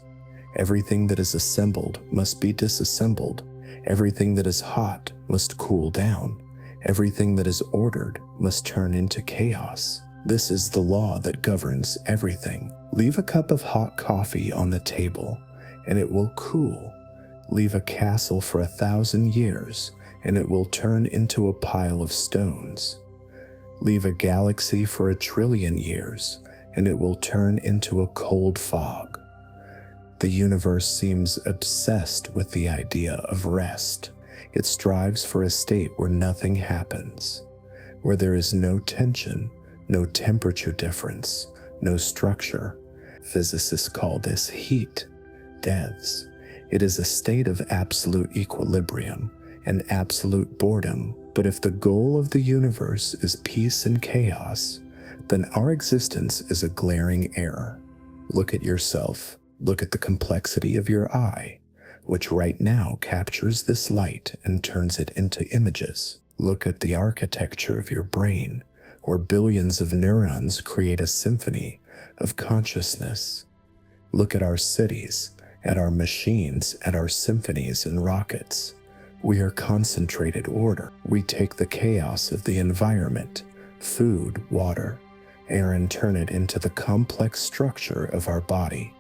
S1: Everything that is assembled must be disassembled, Everything that is hot must cool down. Everything that is ordered must turn into chaos. This is the law that governs everything. Leave a cup of hot coffee on the table, and it will cool. Leave a castle for 1,000 years, and it will turn into a pile of stones. Leave a galaxy for 1,000,000,000,000 years, and it will turn into a cold fog. The universe seems obsessed with the idea of rest. It strives for a state where nothing happens, where there is no tension, no temperature difference, no structure. Physicists call this heat, deaths. It is a state of absolute equilibrium and absolute boredom. But if the goal of the universe is peace and chaos, then our existence is a glaring error. Look at yourself. Look at the complexity of your eye, which right now captures this light and turns it into images. Look at the architecture of your brain, where billions of neurons create a symphony of consciousness. Look at our cities, at our machines, at our symphonies and rockets. We are concentrated order. We take the chaos of the environment, food, water, air, and turn it into the complex structure of our body.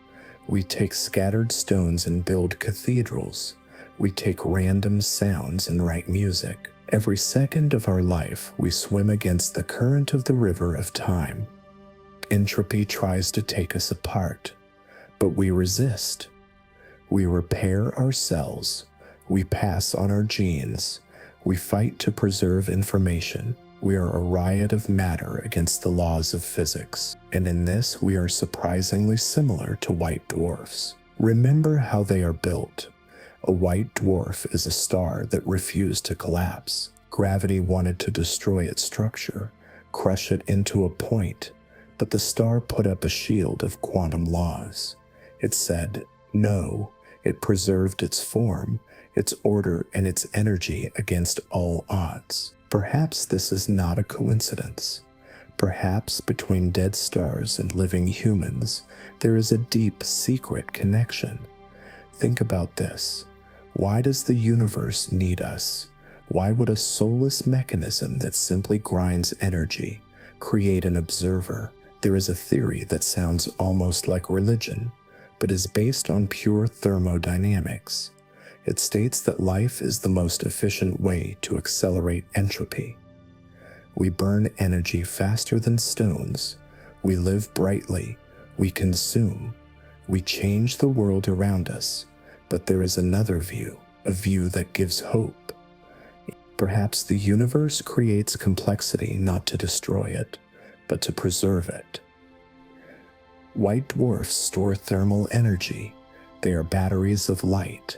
S1: We take scattered stones and build cathedrals. We take random sounds and write music. Every second of our life, we swim against the current of the river of time. Entropy tries to take us apart, but we resist. We repair our cells. We pass on our genes. We fight to preserve information. We are a riot of matter against the laws of physics, and in this we are surprisingly similar to white dwarfs. Remember how they are built. A white dwarf is a star that refused to collapse. Gravity wanted to destroy its structure, crush it into a point, but the star put up a shield of quantum laws. It said no. It preserved its form, its order, and its energy against all odds. Perhaps this is not a coincidence. Perhaps between dead stars and living humans, there is a deep, secret connection. Think about this. Why does the universe need us? Why would a soulless mechanism that simply grinds energy create an observer? There is a theory that sounds almost like religion, but is based on pure thermodynamics. It states that life is the most efficient way to accelerate entropy. We burn energy faster than stones. We live brightly. We consume. We change the world around us. But there is another view, a view that gives hope. Perhaps the universe creates complexity not to destroy it, but to preserve it. White dwarfs store thermal energy. They are batteries of light.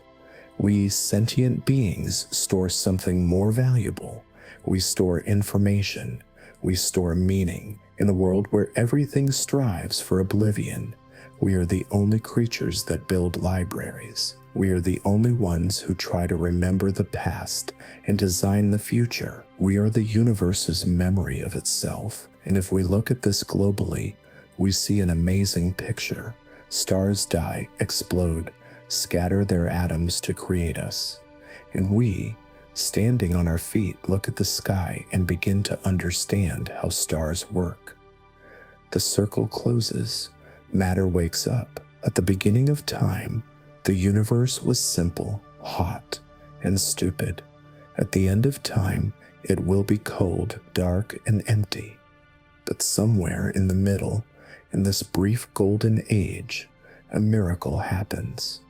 S1: We sentient beings store something more valuable. We store information. We store meaning. In a world where everything strives for oblivion, we are the only creatures that build libraries. We are the only ones who try to remember the past and design the future. We are the universe's memory of itself. And if we look at this globally, we see an amazing picture. Stars die, explode, scatter their atoms to create us. And we, standing on our feet, look at the sky and begin to understand how stars work. The circle closes. Matter wakes up. At the beginning of time, the universe was simple, hot, and stupid. At the end of time, it will be cold, dark, and empty. But somewhere in the middle, in this brief golden age, a miracle happens.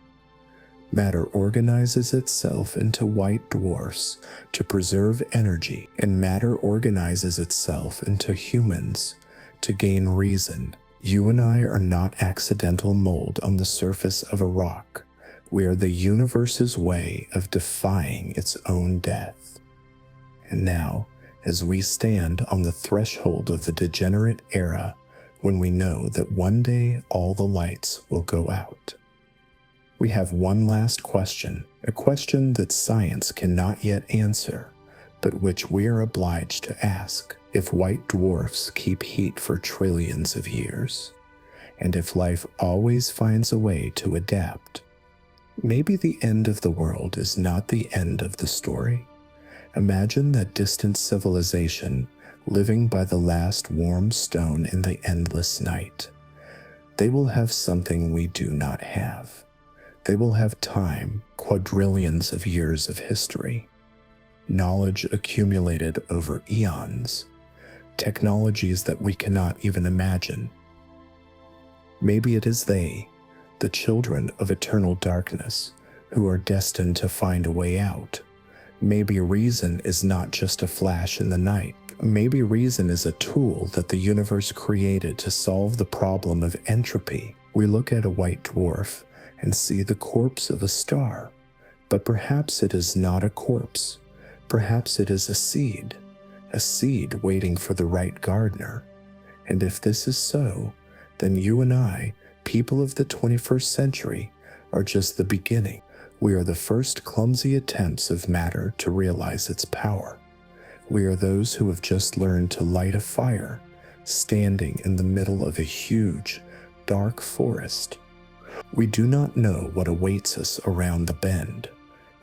S1: Matter organizes itself into white dwarfs to preserve energy, and matter organizes itself into humans to gain reason. You and I are not accidental mold on the surface of a rock. We are the universe's way of defying its own death. And now, as we stand on the threshold of the degenerate era, when we know that one day all the lights will go out, we have one last question, a question that science cannot yet answer, but which we are obliged to ask. If white dwarfs keep heat for trillions of years, and if life always finds a way to adapt, Maybe the end of the world is not the end of the story. Imagine that distant civilization living by the last warm stone in the endless night. They will have something we do not have. They will have time, quadrillions of years of history, knowledge accumulated over eons, technologies that we cannot even imagine. Maybe it is they, the children of eternal darkness, who are destined to find a way out. Maybe reason is not just a flash in the night. Maybe reason is a tool that the universe created to solve the problem of entropy. We look at a white dwarf and see the corpse of a star, but perhaps it is not a corpse. Perhaps it is a seed waiting for the right gardener. And if this is so, then you and I, people of the 21st century, are just the beginning. We are the first clumsy attempts of matter to realize its power. We are those who have just learned to light a fire, standing in the middle of a huge, dark forest. We do not know what awaits us around the bend.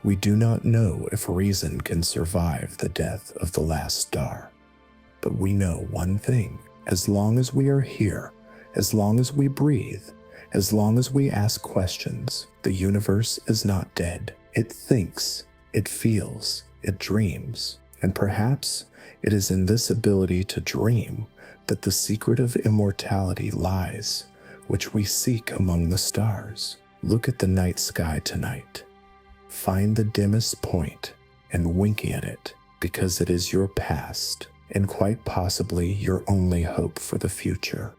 S1: We do not know if reason can survive the death of the last star. But we know one thing: as long as we are here, as long as we breathe, as long as we ask questions, the universe is not dead. It thinks, it feels, it dreams. And perhaps it is in this ability to dream that the secret of immortality lies, which we seek among the stars. Look at the night sky tonight. Find the dimmest point and wink at it, because it is your past and quite possibly your only hope for the future.